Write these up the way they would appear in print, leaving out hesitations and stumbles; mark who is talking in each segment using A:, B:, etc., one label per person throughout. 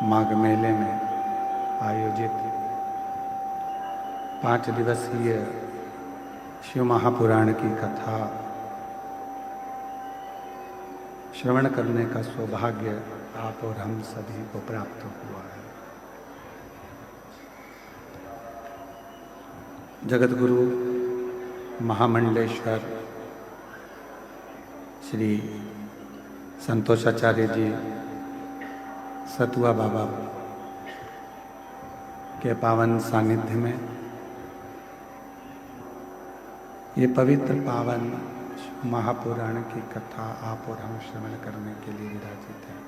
A: माघ मेले में आयोजित 5 दिवसीय शिव महापुराण की कथा श्रवण करने का सौभाग्य आप और हम सभी को प्राप्त हुआ है। जगतगुरु महामंडलेश्वर श्री संतोषाचार्य जी सतुआ बाबा के पावन सानिध्य में ये पवित्र पावन महापुराण की कथा आप और हम श्रवण करने के लिए विराजित हैं।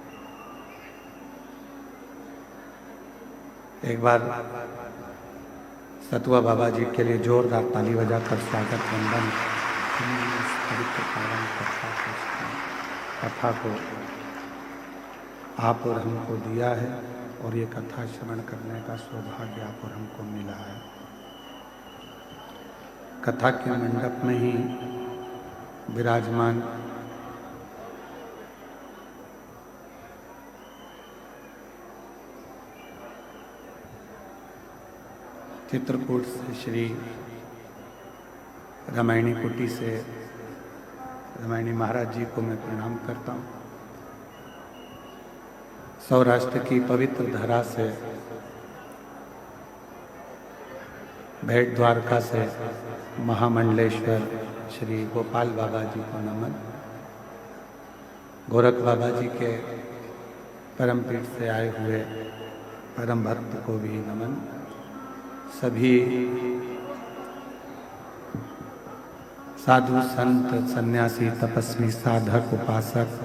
A: एक बार सतुआ बाबा जी के लिए जोरदार ताली बजाकर स्वागत वंदन। इस पवित्र पावन कथा को आप और हमको दिया है और ये कथा श्रवण करने का सौभाग्य आप और हमको मिला है। कथा के मंडप में ही विराजमान चित्रकूट से श्री रामायणी कुटी से रामायणी महाराज जी को मैं प्रणाम करता हूँ। सौराष्ट्र की पवित्र धरा से भेंट द्वारका से महामंडलेश्वर श्री गोपाल बाबा जी को नमन। गोरख बाबा जी के परम पीठ से आए हुए परम भक्त को भी नमन। सभी साधु संत सन्यासी तपस्वी साधक उपासक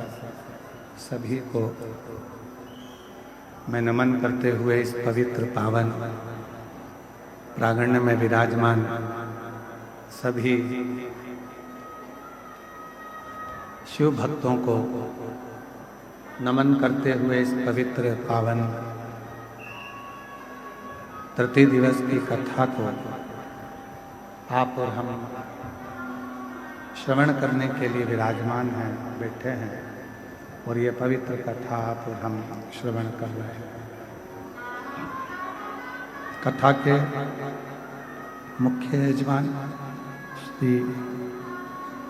A: सभी को मैं नमन करते हुए इस पवित्र पावन प्रांगण में विराजमान सभी शिव भक्तों को नमन करते हुए इस पवित्र पावन तृतीय दिवस की कथा को आप और हम श्रवण करने के लिए विराजमान हैं, बैठे हैं और ये पवित्र कथा आप और हम श्रवण कर रहे हैं। कथा के मुख्य यजमान श्री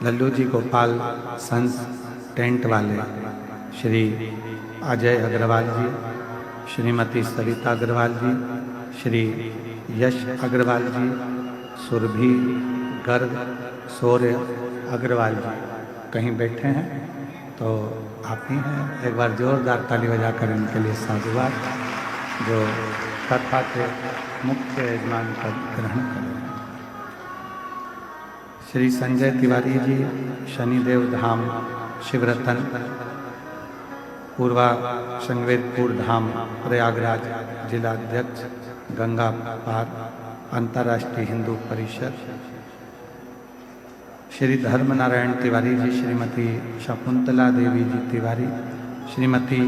A: लल्लू जी गोपाल संस टेंट वाले श्री अजय अग्रवाल जी, श्रीमती सविता अग्रवाल जी, श्री यश अग्रवाल जी, सुरभि गर्ग सूर्य अग्रवाल जी कहीं बैठे हैं तो आप ही हैं। एक बार जोरदार ताली बजाकर इनके लिए साधुवाद जो कथा के मुख्य यजमान पद ग्रहण करें। श्री संजय तिवारी जी शनिदेव धाम शिवरतन पूर्वा संवेदपुर धाम प्रयागराज जिला अध्यक्ष गंगा पार अंतर्राष्ट्रीय हिंदू परिषद। श्री धर्मनारायण तिवारी जी, श्रीमती शकुंतला देवी जी तिवारी, श्रीमती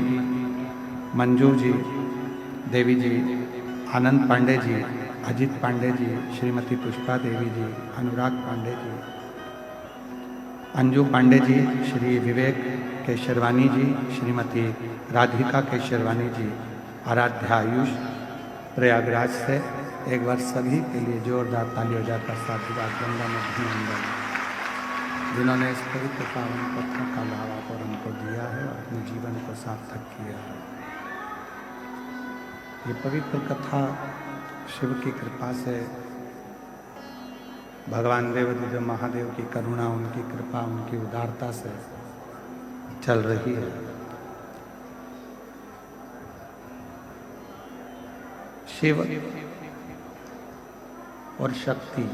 A: मंजू जी देवी जी, आनंद पांडे जी, अजित पांडे जी, श्रीमती पुष्पा देवी जी, अनुराग पांडे जी, अंजू पांडे जी, श्री विवेक केशरवानी जी, श्रीमती राधिका केशरवानी जी, आराध्या आयुष प्रयागराज से। एक बार सभी के लिए जोरदार ताली बजाकर साधुवाद वंदन अभिनंदन जिन्होंने इस पवित्र पावन कथा का लाभ आप और उनको दिया है और अपने जीवन को सार्थक किया है। ये पवित्र कथा शिव की कृपा से भगवान देव महादेव की करुणा, उनकी कृपा, उनकी उदारता से चल रही है। शिव और शक्ति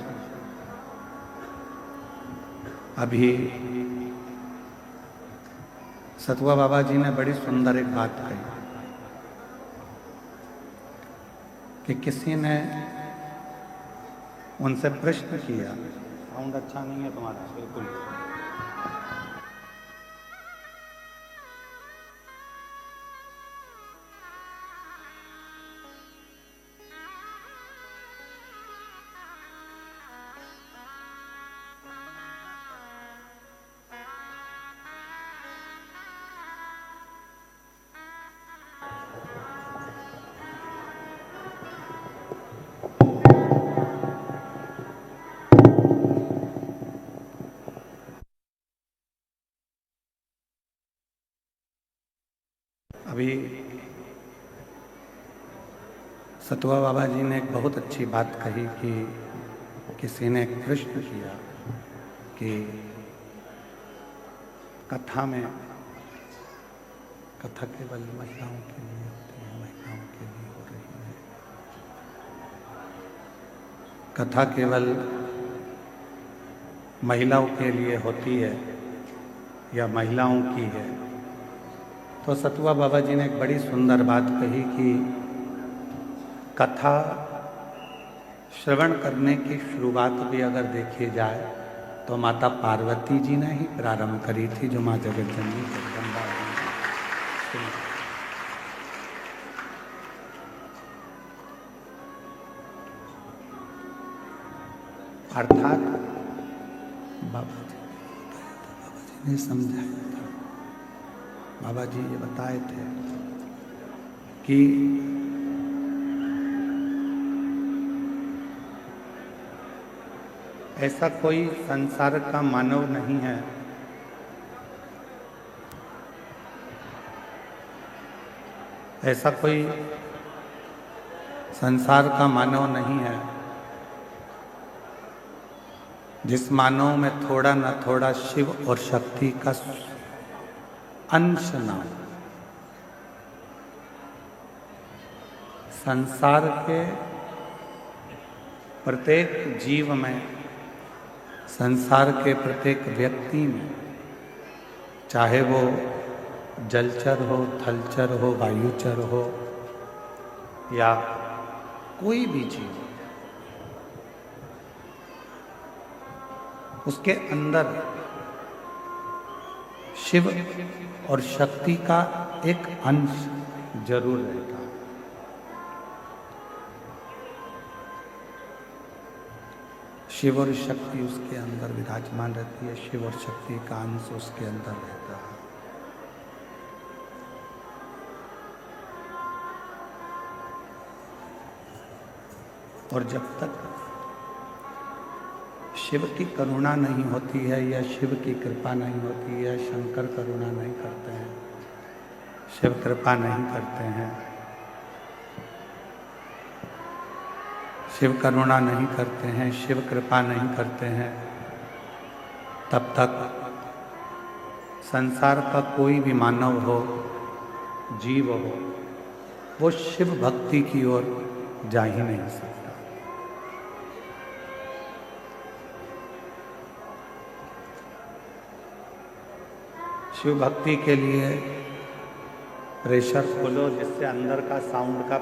A: अभी सतुआ बाबा जी ने बड़ी सुंदर एक बात कही कि किसी ने उनसे प्रश्न किया, साउंड अच्छा नहीं है तुम्हारा बिल्कुल। अभी सतुआ बाबा जी ने एक बहुत अच्छी बात कही कि किसी ने एक प्रश्न किया कि कथा में कथा केवल महिलाओं के लिए होती है, महिलाओं के लिए हो रही है, कथा केवल महिलाओं के लिए होती है या महिलाओं की है। तो सतुआ बाबा जी ने एक बड़ी सुंदर बात कही कि कथा श्रवण करने की शुरुआत भी अगर देखी जाए तो माता पार्वती जी ने ही प्रारंभ करी थी, जो माँ जगत जननी जगदम्बा है। अर्थात बाबा जी ने समझाया था, बाबा जी ये बताए थे कि ऐसा कोई संसार का मानव नहीं है ऐसा कोई संसार का मानव नहीं है जिस मानव में थोड़ा न थोड़ा शिव और शक्ति का अंश न हो। संसार के प्रत्येक जीव में, संसार के प्रत्येक व्यक्ति में, चाहे वो जलचर हो, थलचर हो, वायुचर हो या कोई भी जीव, उसके अंदर शिव और शक्ति का एक अंश जरूर रहता है। शिव और शक्ति उसके अंदर विराजमान रहती है, शिव और शक्ति का अंश उसके अंदर रहता है। और जब तक शिव की करुणा नहीं होती है या शिव की कृपा नहीं होती है, शंकर करुणा नहीं करते हैं, शिव कृपा नहीं करते हैं, शिव करुणा नहीं करते हैं, शिव कृपा नहीं करते हैं, तब तक संसार का कोई भी मानव हो, जीव हो, वो शिव भक्ति की ओर जा ही नहीं सकता। शिव भक्ति के लिए प्रेशर खोलो जिससे अंदर का साउंड का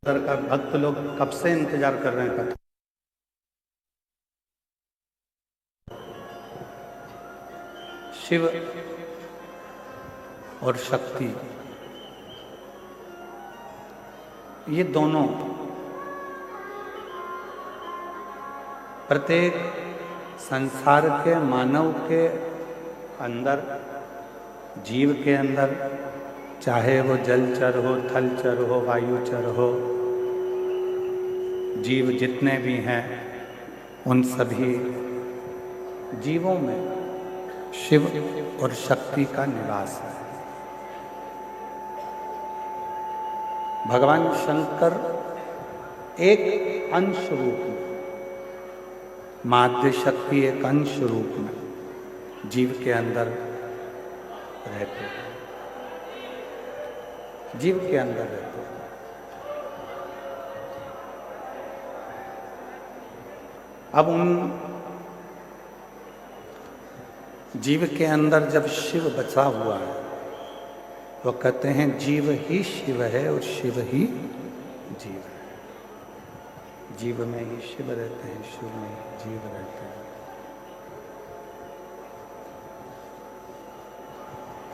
A: अंदर का भक्त लोग कब से इंतजार कर रहे हैं कथा। शिव और शक्ति, ये दोनों प्रत्येक संसार के मानव के अंदर, जीव के अंदर, चाहे वो जलचर हो, थलचर हो, वायुचर हो, जीव जितने भी हैं उन सभी जीवों में शिव और शक्ति का निवास है। भगवान शंकर एक अंश रूप में, माध्य शक्ति एक अंश रूप में जीव के अंदर रहते हैं, जीव के अंदर रहते हैं। अब उन जीव के अंदर जब शिव बचा हुआ है, वो कहते हैं जीव ही शिव है और शिव ही जीव है। जीव में ही शिव रहते हैं, शिव में ही जीव रहते हैं।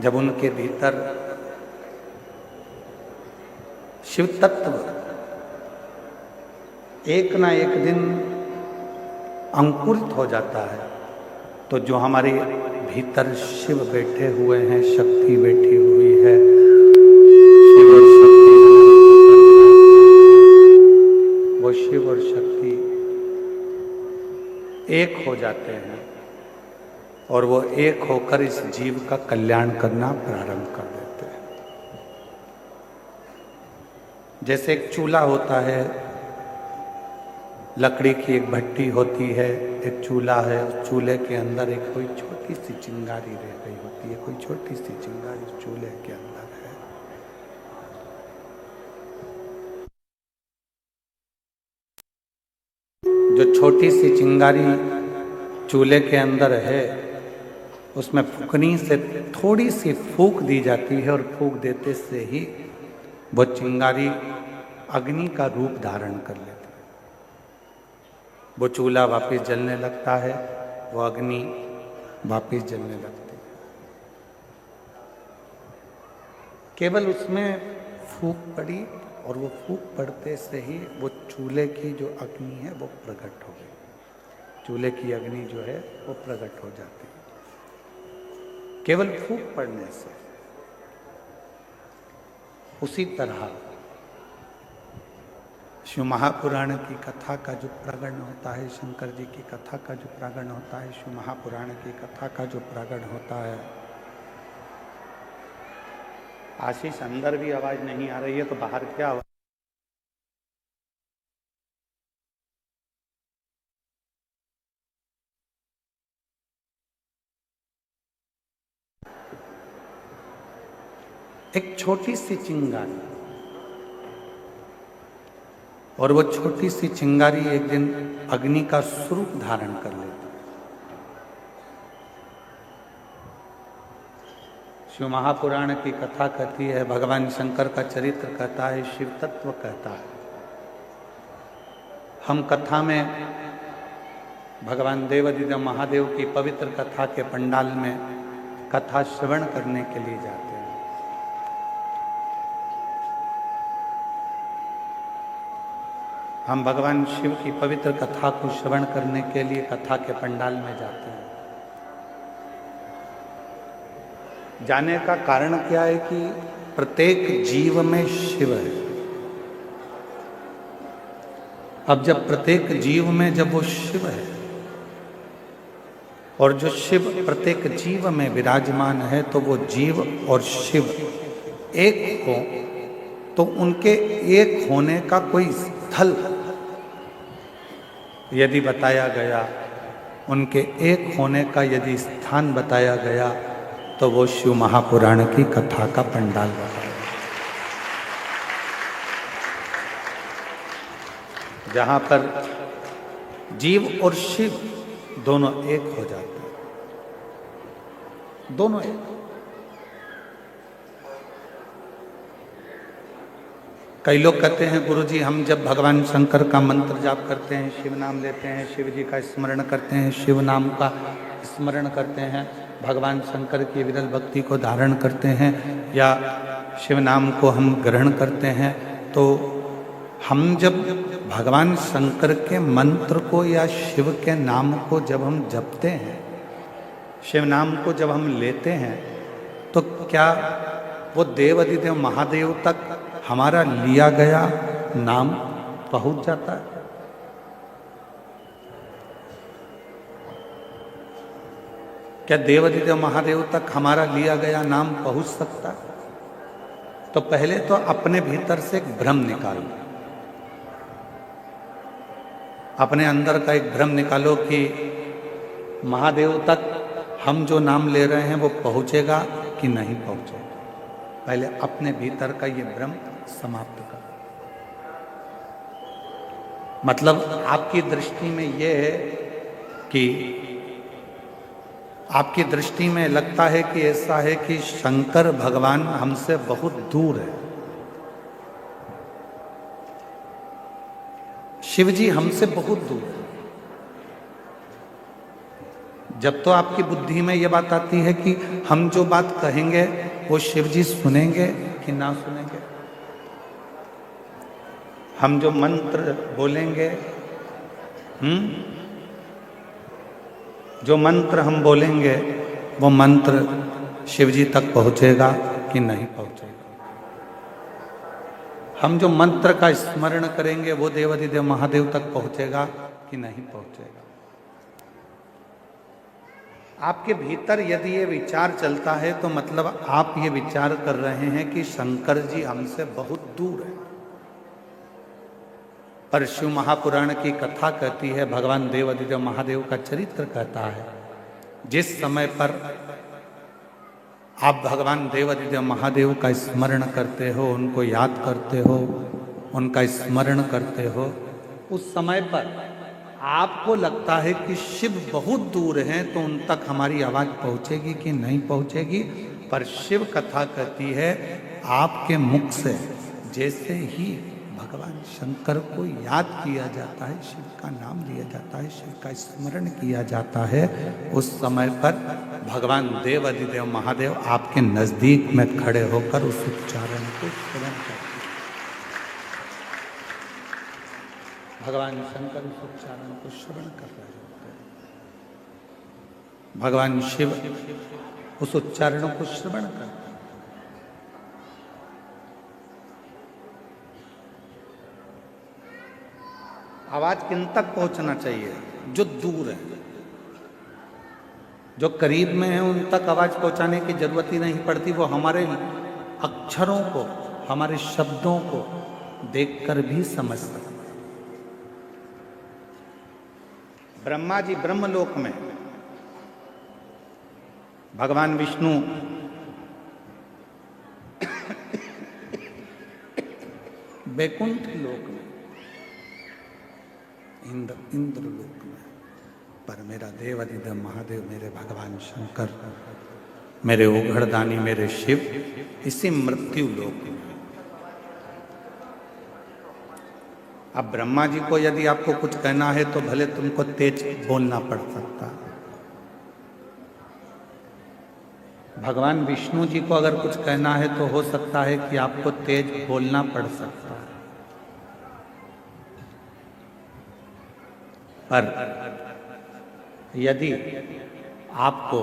A: जब उनके भीतर शिव तत्व एक ना एक दिन अंकुरित हो जाता है, तो जो हमारे भीतर शिव बैठे हुए हैं, शक्ति बैठी हुई है, एक हो जाते हैं और वो एक होकर इस जीव का कल्याण करना प्रारंभ कर देते हैं। जैसे एक चूल्हा होता है, लकड़ी की एक भट्टी होती है, एक चूल्हा है, उस चूल्हे के अंदर एक कोई छोटी सी चिंगारी रह गई होती है, कोई छोटी सी चिंगारी चूल्हे के अंदर है। जो छोटी सी चिंगारी चूल्हे के अंदर है, उसमें फूकनी से थोड़ी सी फूक दी जाती है और फूक देते से ही वो चिंगारी अग्नि का रूप धारण कर लेती है। वो चूल्हा वापस जलने लगता है, वो अग्नि वापस जलने लगती है। केवल उसमें फूक पड़ी और वो फूक पड़ते से ही वो चूल्हे की जो अग्नि है वो प्रकट हो गई। चूल्हे की अग्नि जो है वो प्रकट हो जाती है केवल फूक पड़ने से। उसी तरह शिव महापुराण की कथा का जो प्रागण होता है, शंकर जी की कथा का जो प्रागण होता है, शिव महापुराण की कथा का जो प्रागण होता है। आशीष, अंदर भी आवाज नहीं आ रही है तो बाहर क्या आवाज? एक छोटी सी चिंगारी, और वो छोटी सी चिंगारी एक दिन अग्नि का स्वरूप धारण कर लेती है। शिव महापुराण की कथा कहती है, भगवान शंकर का चरित्र कहता है, शिव तत्व कहता है। हम कथा में भगवान देवाधिदेव महादेव की पवित्र कथा के पंडाल में कथा श्रवण करने के लिए जाते हैं। हम भगवान शिव की पवित्र कथा को श्रवण करने के लिए कथा के पंडाल में जाते हैं। जाने का कारण क्या है कि प्रत्येक जीव में शिव है। अब जब प्रत्येक जीव में जब वो शिव है और जो शिव प्रत्येक जीव में विराजमान है, तो वो जीव और शिव एक हो, तो उनके एक होने का कोई स्थल यदि बताया गया, उनके एक होने का यदि स्थान बताया गया, तो वो शिव महापुराण की कथा का पंडाल बताया, जहाँ पर जीव और शिव दोनों एक हो जाते हैं, दोनों एक। कई लोग कहते हैं, गुरुजी हम जब भगवान शंकर का मंत्र जाप करते हैं, शिव नाम लेते हैं, शिव जी का स्मरण करते हैं, शिव नाम का स्मरण करते हैं, भगवान शंकर की विरल भक्ति को धारण करते हैं या शिव नाम को हम ग्रहण करते हैं, तो हम जब भगवान शंकर के मंत्र को या शिव के नाम को जब हम जपते हैं, शिव नाम को जब हम लेते हैं, तो क्या वो देवाधिदेव महादेव तक हमारा लिया गया नाम पहुंच जाता है? क्या देवाधिदेव महादेव तक हमारा लिया गया नाम पहुंच सकता है? तो पहले तो अपने भीतर से एक भ्रम निकालो, अपने अंदर का एक भ्रम निकालो कि महादेव तक हम जो नाम ले रहे हैं वो पहुंचेगा कि नहीं पहुंचेगा। पहले अपने भीतर का ये भ्रम समाप्त कर। मतलब आपकी दृष्टि में ये है कि आपकी दृष्टि में लगता है कि ऐसा है कि शंकर भगवान हमसे बहुत दूर है, शिव जी हमसे बहुत दूर है। जब तो आपकी बुद्धि में यह बात आती है कि हम जो बात कहेंगे वो शिव जी सुनेंगे कि ना सुनेंगे, हम जो मंत्र बोलेंगे, जो मंत्र हम बोलेंगे वो मंत्र शिव जी तक पहुंचेगा कि नहीं पहुंचेगा, हम जो मंत्र का स्मरण करेंगे वो देवाधिदेव महादेव तक पहुंचेगा कि नहीं पहुंचेगा। आपके भीतर यदि ये विचार चलता है तो मतलब आप ये विचार कर रहे हैं कि शंकर जी हमसे बहुत दूर है। पर शिव महापुराण की कथा कहती है, भगवान देवाधिदेव महादेव का चरित्र कहता है, जिस समय पर आप भगवान देवाधिदेव महादेव का स्मरण करते हो, उनको याद करते हो, उनका स्मरण करते हो, उस समय पर आपको लगता है कि शिव बहुत दूर हैं, तो उन तक हमारी आवाज पहुंचेगी कि नहीं पहुंचेगी। पर शिव कथा कहती है आपके मुख से जैसे ही भगवान शंकर को याद किया जाता है, शिव का नाम लिया जाता है, शिव का स्मरण किया जाता है, उस समय पर भगवान देवाधिदेव महादेव आपके नजदीक में खड़े होकर उस उच्चारण को श्रवण करते हैं। भगवान शंकर उस उच्चारण को श्रवण कर रहे होते हैं, भगवान शिव उस उच्चारणों को श्रवण करते हैं। आवाज किन तक पहुंचना चाहिए? जो दूर है। जो करीब में है उन तक आवाज पहुंचाने की जरूरत ही नहीं पड़ती, वो हमारे अक्षरों को, हमारे शब्दों को देखकर भी समझ सकते। ब्रह्मा जी ब्रह्मलोक में, भगवान विष्णु वैकुंठ लोक में, इंद्र लोक में, पर मेरा देवाधिदेव महादेव, मेरे भगवान शंकर, मेरे ओघड़दानी, मेरे शिव इसी मृत्यु लोक में। अब ब्रह्मा जी को यदि आपको कुछ कहना है तो भले तुमको तेज बोलना पड़ सकता, भगवान विष्णु जी को अगर कुछ कहना है तो हो सकता है कि आपको तेज बोलना पड़ सकता है। पर यदि आपको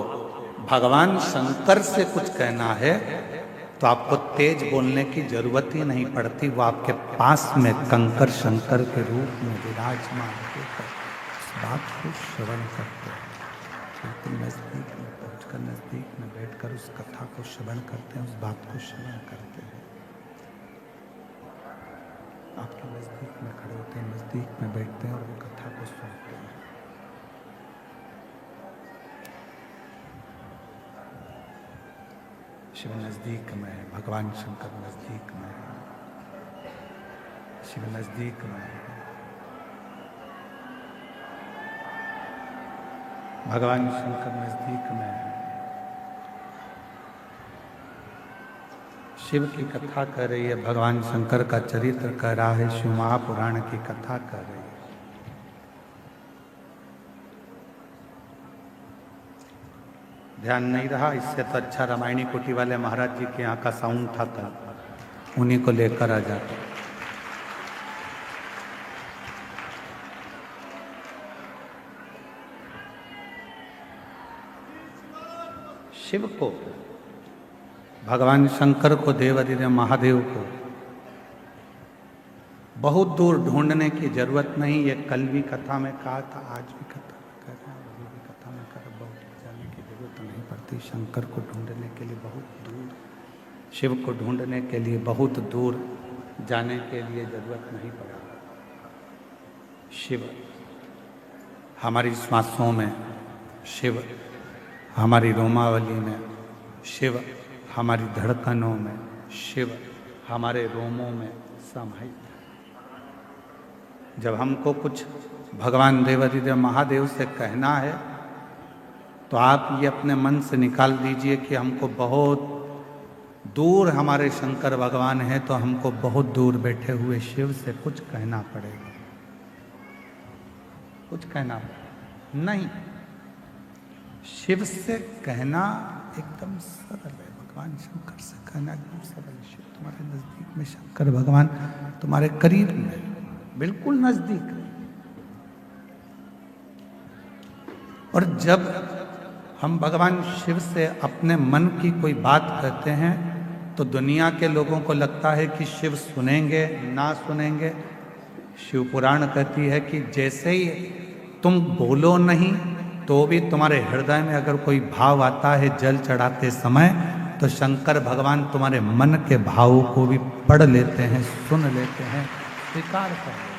A: भगवान शंकर से कुछ कहना है तो आपको तेज बोलने की जरूरत ही नहीं पड़ती, वो आपके पास में कंकर शंकर के रूप में विराजमान होकर इस बात को श्रवण करते हैं। बिल्कुल नजदीक में पहुंचकर, नजदीक में बैठकर उस कथा को श्रवण करते हैं, उस बात को श्रवण करते हैं। आपके नजदीक में खड़े होते हैं, नजदीक में बैठते हैं और वो कथा को सुनते हैं। शिव नजदीक में है, भगवान शंकर नजदीक में है, शिव नजदीक में है, भगवान शंकर नजदीक में है। शिव की कथा कर रही है, भगवान शंकर का चरित्र कह रहा है, शिव महापुराण की कथा कर रही है। ध्यान नहीं रहा, इससे तो अच्छा रामायणी कुटी वाले महाराज जी के यहाँ का साउंड था, कल उन्हीं को लेकर आ जाते। शिव को, भगवान शंकर को, देवाधिदेव महादेव को बहुत दूर ढूंढने की जरूरत नहीं। ये कल भी कथा में कहा था, आज भी कथा में कह रहा हूँ, अभी भी कथा में कर, बहुत जाने की जरूरत नहीं पड़ती। शंकर को ढूंढने के लिए बहुत दूर, शिव को ढूंढने के लिए बहुत दूर जाने के लिए जरूरत नहीं पड़ा। शिव हमारी श्वासों में, शिव हमारी रोमावली में, शिव हमारी धड़कनों में, शिव हमारे रोमों में समाहित है। जब हमको कुछ भगवान देवाधिदेव महादेव से कहना है तो आप ये अपने मन से निकाल दीजिए कि हमको बहुत दूर हमारे शंकर भगवान हैं, तो हमको बहुत दूर बैठे हुए शिव से कुछ कहना पड़ेगा। कुछ कहना नहीं, शिव से कहना एकदम सरल है। भगवान शंकर से कहना एकदम सरल है। शिव तुम्हारे नजदीक में, शंकर भगवान तुम्हारे करीब में, बिल्कुल नजदीक। और जब हम भगवान शिव से अपने मन की कोई बात कहते हैं तो दुनिया के लोगों को लगता है कि शिव सुनेंगे ना सुनेंगे। शिव पुराण कहती है कि जैसे ही तुम बोलो नहीं तो भी तुम्हारे हृदय में अगर कोई भाव आता है जल चढ़ाते समय, तो शंकर भगवान तुम्हारे मन के भावों को भी पढ़ लेते हैं, सुन लेते हैं, स्वीकार कर लेते हैं।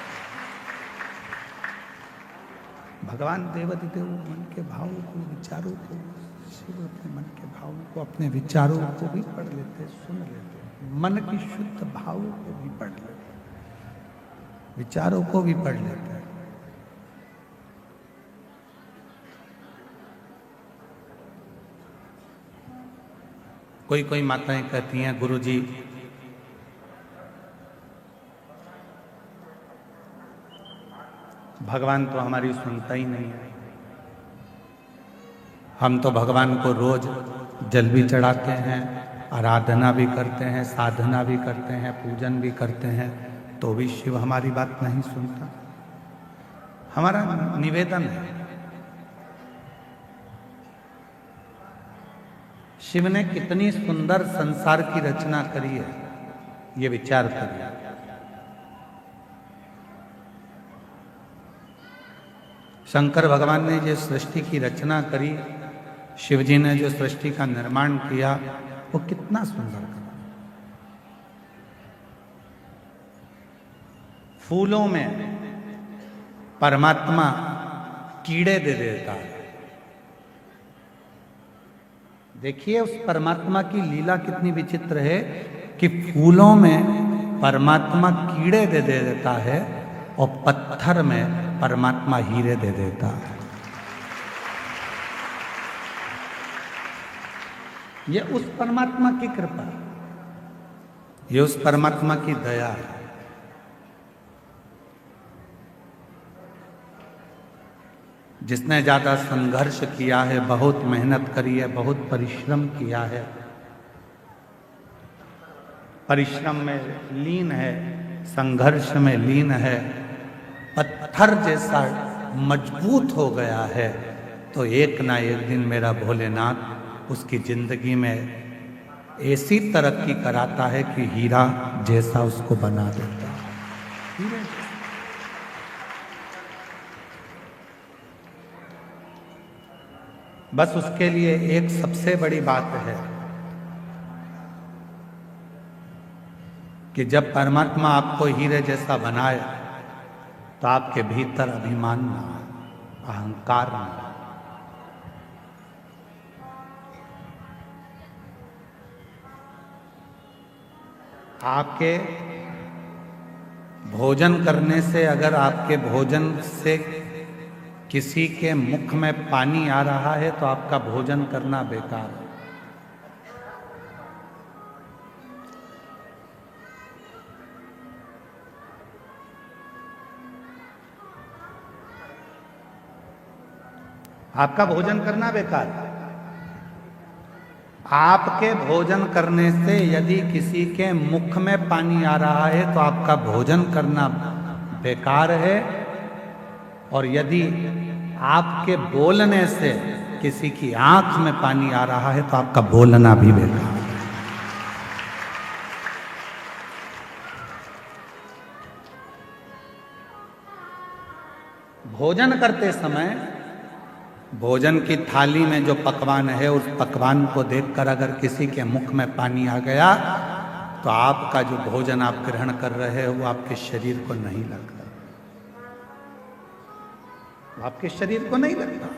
A: भगवान देवाधिदेव मन के भावों को, विचारों को, शिव अपने मन के भावों को, अपने विचारों को भी पढ़ लेते हैं, सुन लेते हैं। मन की शुद्ध भावों को भी पढ़ लेते हैं, विचारों को भी पढ़ लेते हैं। कोई कोई माताएं कहती हैं, गुरुजी भगवान तो हमारी सुनता ही नहीं है, हम तो भगवान को रोज जल भी चढ़ाते हैं, आराधना भी करते हैं, साधना भी करते हैं, पूजन भी करते हैं, तो भी शिव हमारी बात नहीं सुनता। हमारा निवेदन है, शिव ने कितनी सुंदर संसार की रचना करी है, ये विचार करिए। शंकर भगवान ने जो सृष्टि की रचना करी, शिव जी ने जो सृष्टि का निर्माण किया, वो कितना सुंदर करा। फूलों में परमात्मा कीड़े दे देता है। देखिए उस परमात्मा की लीला कितनी विचित्र है कि फूलों में परमात्मा कीड़े दे देता है और पत्थर में परमात्मा हीरे दे देता है। ये उस परमात्मा की कृपा, ये उस परमात्मा की दया है। जिसने ज्यादा संघर्ष किया है, बहुत मेहनत करी है, बहुत परिश्रम किया है, परिश्रम में लीन है, संघर्ष में लीन है, पत्थर जैसा मजबूत हो गया है, तो एक ना एक दिन मेरा भोलेनाथ उसकी जिंदगी में ऐसी तरक्की कराता है कि हीरा जैसा उसको बना देता है। बस उसके लिए एक सबसे बड़ी बात है कि जब परमात्मा आपको हीरे जैसा बनाए तो आपके भीतर अभिमान ना आए, अहंकार ना आए। आपके भोजन करने से, अगर आपके भोजन से किसी के मुख में पानी आ रहा है तो आपका भोजन करना बेकार है। आपका भोजन करना बेकार है। आपके भोजन करने से यदि किसी के मुख में पानी आ रहा है तो आपका भोजन करना बेकार है, और यदि आपके बोलने से किसी की आंख में पानी आ रहा है तो आपका बोलना भी बेकार है। भोजन करते समय भोजन की थाली में जो पकवान है, उस पकवान को देखकर अगर किसी के मुख में पानी आ गया तो आपका जो भोजन आप ग्रहण कर रहे हो वो आपके शरीर को नहीं लगता, आपके शरीर को नहीं लगता।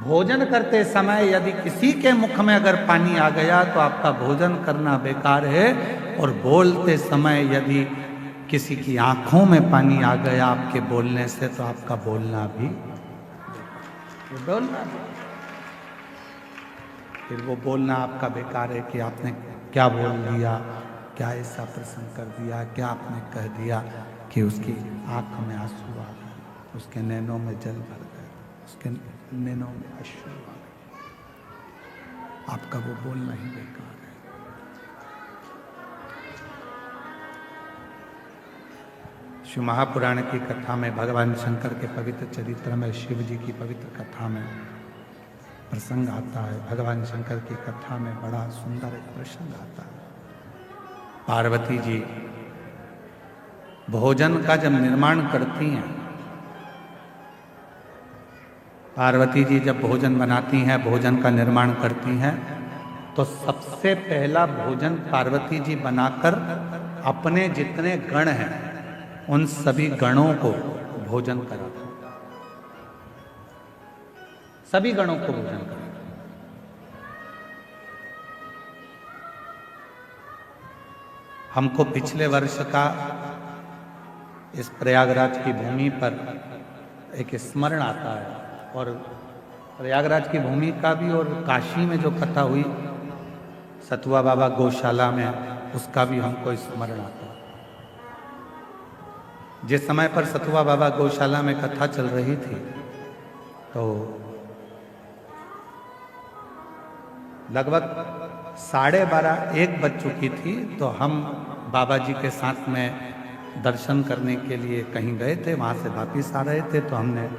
A: भोजन करते समय यदि किसी के मुख में अगर पानी आ गया तो आपका भोजन करना बेकार है, और बोलते समय यदि किसी की आंखों में पानी आ गया आपके बोलने से तो आपका बोलना भी बोलना फिर वो बोलना आपका बेकार है कि आपने क्या बोल दिया, क्या ऐसा प्रसंग कर दिया, क्या आपने कह दिया कि उसकी आंख में आंसू आ गए, उसके नैनों में जल भर गए, उसके नैनों में अश्रु आ गए, आपका वो बोलना ही बेकार है। शिव महापुराण की कथा में, भगवान शंकर के पवित्र चरित्र में, शिव जी की पवित्र कथा में प्रसंग आता है। भगवान शंकर की कथा में बड़ा सुंदर एक प्रसंग आता है। पार्वती जी भोजन का जब निर्माण करती हैं पार्वती जी जब भोजन बनाती हैं, भोजन का निर्माण करती हैं, तो सबसे पहला भोजन पार्वती जी बनाकर अपने जितने गण हैं उन सभी गणों को भोजन कराते, सभी गणों को भोजन कराते। हमको पिछले वर्ष का इस प्रयागराज की भूमि पर एक स्मरण आता है, और प्रयागराज की भूमि का भी और काशी में जो कथा हुई सतुआ बाबा गौशाला में, उसका भी हमको स्मरण आता है। जिस समय पर सतुआ बाबा गौशाला में कथा चल रही थी तो लगभग 12:30-1 बज चुकी थी, तो हम बाबा जी के साथ में दर्शन करने के लिए कहीं गए थे, वहाँ से वापिस आ रहे थे, तो हमने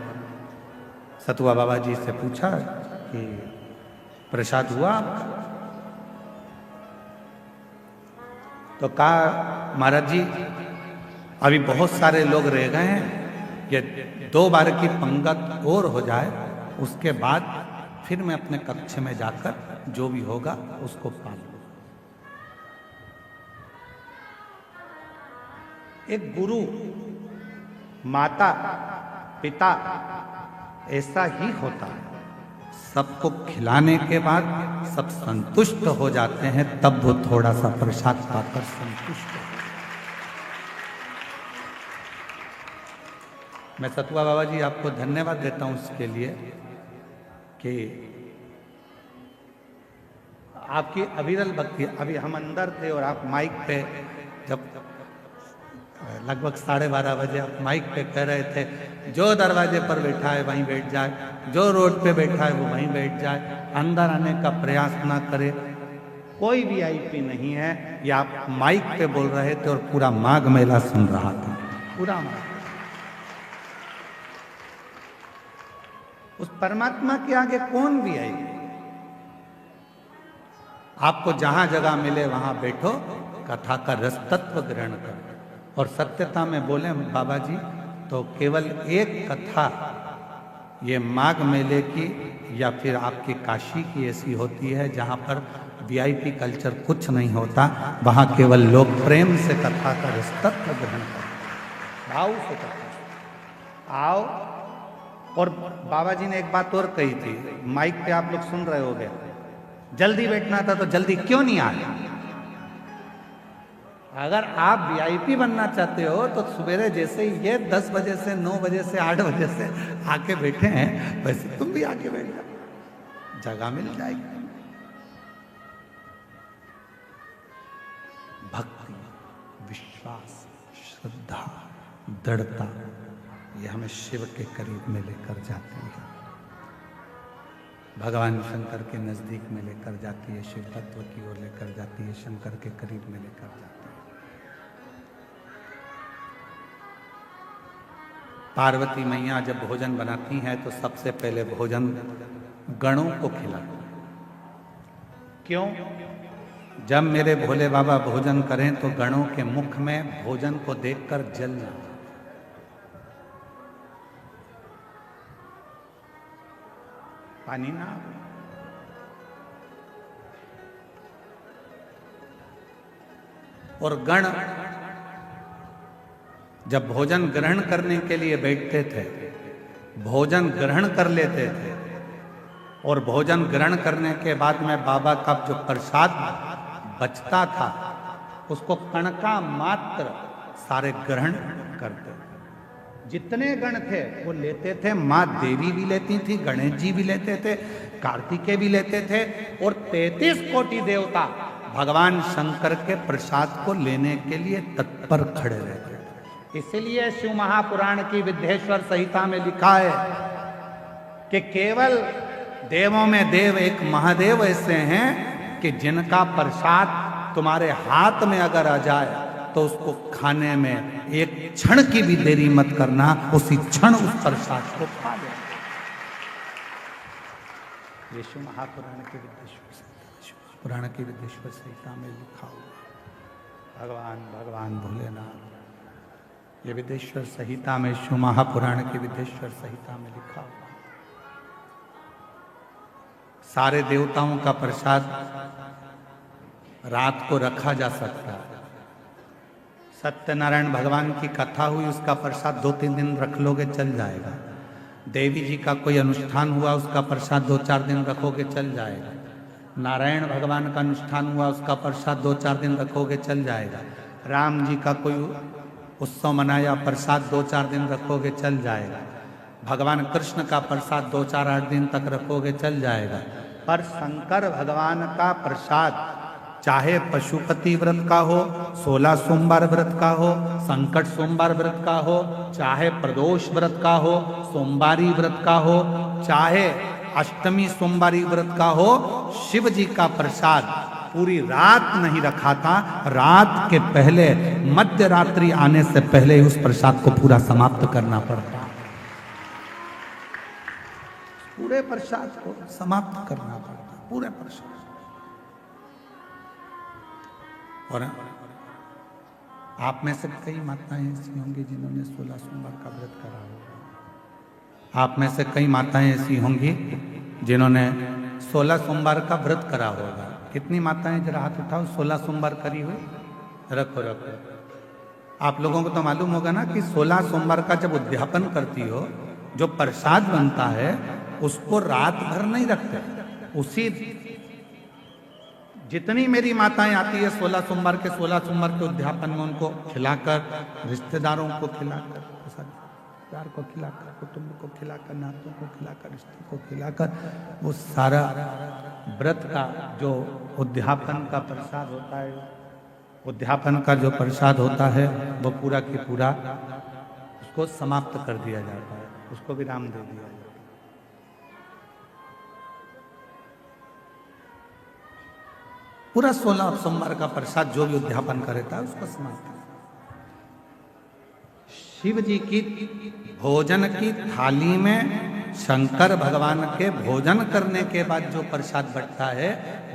A: सतुआ बाबा जी से पूछा कि प्रसाद हुआ आपका? तो कहा महाराज जी अभी बहुत सारे लोग रह गए हैं, ये 2 बार की पंगत और हो जाए, उसके बाद फिर मैं अपने कक्ष में जाकर जो भी होगा उसको पाल लूं। एक गुरु, माता, पिता ऐसा ही होता है, सबको खिलाने के बाद सब संतुष्ट हो जाते हैं, तब वो थोड़ा सा प्रसाद पाकर संतुष्ट हो। मैं सतुआ बाबा जी आपको धन्यवाद देता हूं इसके लिए कि आपकी अविरल भक्ति। अभी हम अंदर थे और आप माइक पे, जब लगभग 12:30 बजे आप माइक पे कह रहे थे जो दरवाजे पर बैठा है वहीं बैठ जाए, जो रोड पे बैठा है वो वहीं बैठ जाए, अंदर आने का प्रयास ना करे, कोई वीआईपी नहीं है, ये आप माइक पे बोल रहे थे और पूरा माघ मेला सुन रहा था, पूरा माघ। उस परमात्मा के आगे कौन वीआईपी? आपको जहां जगह मिले वहां बैठो, कथा का रस तत्व ग्रहण करो। और सत्यता में बोले बाबा जी तो केवल एक कथा ये माघ मेले की या फिर आपकी काशी की ऐसी होती है जहां पर वीआईपी कल्चर कुछ नहीं होता, वहां केवल लोग प्रेम से कथा का रस तत्व ग्रहण करो, भाव से कथा आओ। और बाबा जी ने एक बात और कही थी, माइक पे आप लोग सुन रहे होगे, जल्दी बैठना था तो जल्दी क्यों नहीं आए? अगर आप वीआईपी बनना चाहते हो तो सवेरे जैसे ये 10 बजे से 9 बजे से 8 बजे से आके बैठे हैं, वैसे तुम भी आके बैठ जाओ, जगह मिल जाएगी। भक्ति, विश्वास, श्रद्धा, दृढ़ता, ये हमें शिव के करीब में लेकर जाती है, भगवान शंकर के नजदीक में लेकर जाती है, शिव तत्व की ओर लेकर जाती है, शंकर के करीब में लेकर जाती है। पार्वती मैया जब भोजन बनाती हैं तो सबसे पहले भोजन गणों को खिलाती हैं। क्यों? जब मेरे भोले बाबा भोजन करें तो गणों के मुख में भोजन को देखकर जल जाए, पानी ना। और गण जब भोजन ग्रहण करने के लिए बैठते थे, भोजन ग्रहण कर लेते थे, और भोजन ग्रहण करने के बाद में बाबा का जो प्रसाद बचता था उसको कणका मात्र सारे ग्रहण करते थे। जितने गण थे वो लेते थे, माँ देवी भी लेती थी, गणेश जी भी लेते थे, कार्तिकेय भी लेते थे, और 33 कोटि देवता भगवान शंकर के प्रसाद को लेने के लिए तत्पर खड़े रहते थे। इसीलिए शिव महापुराण की विद्येश्वर संहिता में लिखा है कि केवल देवों में देव एक महादेव ऐसे हैं कि जिनका प्रसाद तुम्हारे हाथ में अगर आ जाए तो उसको खाने में एक क्षण की भी देरी मत करना, उसी क्षण उस प्रसाद को खा ले। ये शिव महापुराण के पुराण की विद्येश्वर संहिता में लिखा हुआ। भगवान भोलेनाथ, ये विद्येश्वर संहिता में, शिव महापुराण की विद्येश्वर संहिता में लिखा हुआ। सारे देवताओं का प्रसाद रात को रखा जा सकता है। सत्यनारायण भगवान की कथा हुई, उसका प्रसाद 2-3 दिन रख लोगे चल जाएगा। देवी जी का कोई अनुष्ठान हुआ, उसका प्रसाद 2-4 दिन रखोगे चल जाएगा। नारायण भगवान का अनुष्ठान हुआ, उसका प्रसाद 2-4 दिन रखोगे चल जाएगा। राम जी का कोई उत्सव मनाया, प्रसाद 2-4 दिन रखोगे चल जाएगा। भगवान कृष्ण का प्रसाद 2-4-8 दिन तक रखोगे चल जाएगा। पर शंकर भगवान का प्रसाद चाहे पशुपति व्रत का हो, 16 सोमवार व्रत का हो, संकट सोमवार व्रत का हो, चाहे प्रदोष व्रत का हो, सोमवारी व्रत का हो, चाहे अष्टमी सोमवारी व्रत का हो, शिव जी का प्रसाद पूरी रात नहीं रखा था। रात के पहले, मध्य रात्रि आने से पहले उस प्रसाद को पूरा समाप्त करना पड़ता। पूरे प्रसाद को समाप्त करना पड़ता, पूरे प्रसाद। और आप में से कई माताएं ऐसी होंगी जिन्होंने 16 सोमवार का व्रत करा होगा। आप में से कई माताएं ऐसी होंगी जिन्होंने 16 सोमवार का व्रत करा होगा। कितनी माताएं, जरा हाथ उठाओ, 16 सोमवार करी हुई? रखो रखो। आप लोगों को तो मालूम होगा ना कि 16 सोमवार का जब उद्यापन करती हो, जो प्रसाद बनता है उसको रात भर नहीं रखते। उसी जितनी मेरी माताएं आती है 16 सोमवार के उद्यापन में, उनको खिलाकर, रिश्तेदारों को खिलाकर, परिवार को खिलाकर, कुटुंब को खिलाकर, नातों को खिलाकर, रिश्ते को खिलाकर, वो सारा व्रत का जो उद्यापन का प्रसाद होता है, उद्यापन का जो प्रसाद होता है वो पूरा की पूरा उसको समाप्त कर दिया जाता है, उसको विराम दे दिया जाता है। पूरा 16 सोमवार का प्रसाद जो भी उद्यापन करता है उसको समाप्त। शिव जी की भोजन की थाली में शंकर भगवान के भोजन करने के बाद जो प्रसाद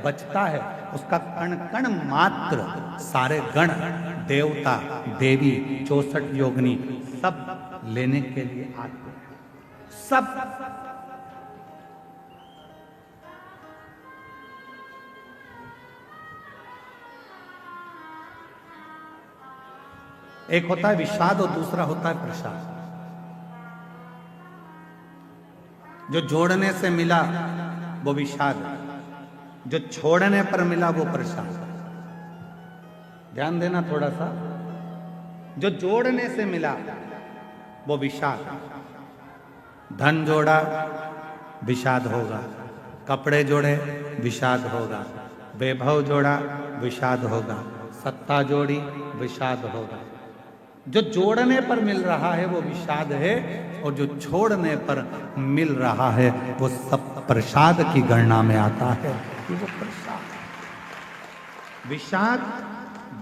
A: बचता है उसका कण कण मात्र सारे गण, देवता, देवी, 64 योगिनी सब लेने के लिए आते हैं। सब एक होता है विषाद और दूसरा होता है प्रसाद। जो जोड़ने से मिला वो विषाद, जो छोड़ने पर मिला वो प्रसाद। ध्यान देना थोड़ा सा। जो जोड़ने से मिला वो विषाद। धन जोड़ा विषाद होगा, कपड़े जोड़े विषाद होगा, वैभव जोड़ा विषाद होगा, सत्ता जोड़ी विषाद होगा। जो जोड़ने पर मिल रहा है वो विषाद है, और जो छोड़ने पर मिल रहा है वो सब प्रसाद की गणना में आता है। वो प्रसाद, विषाद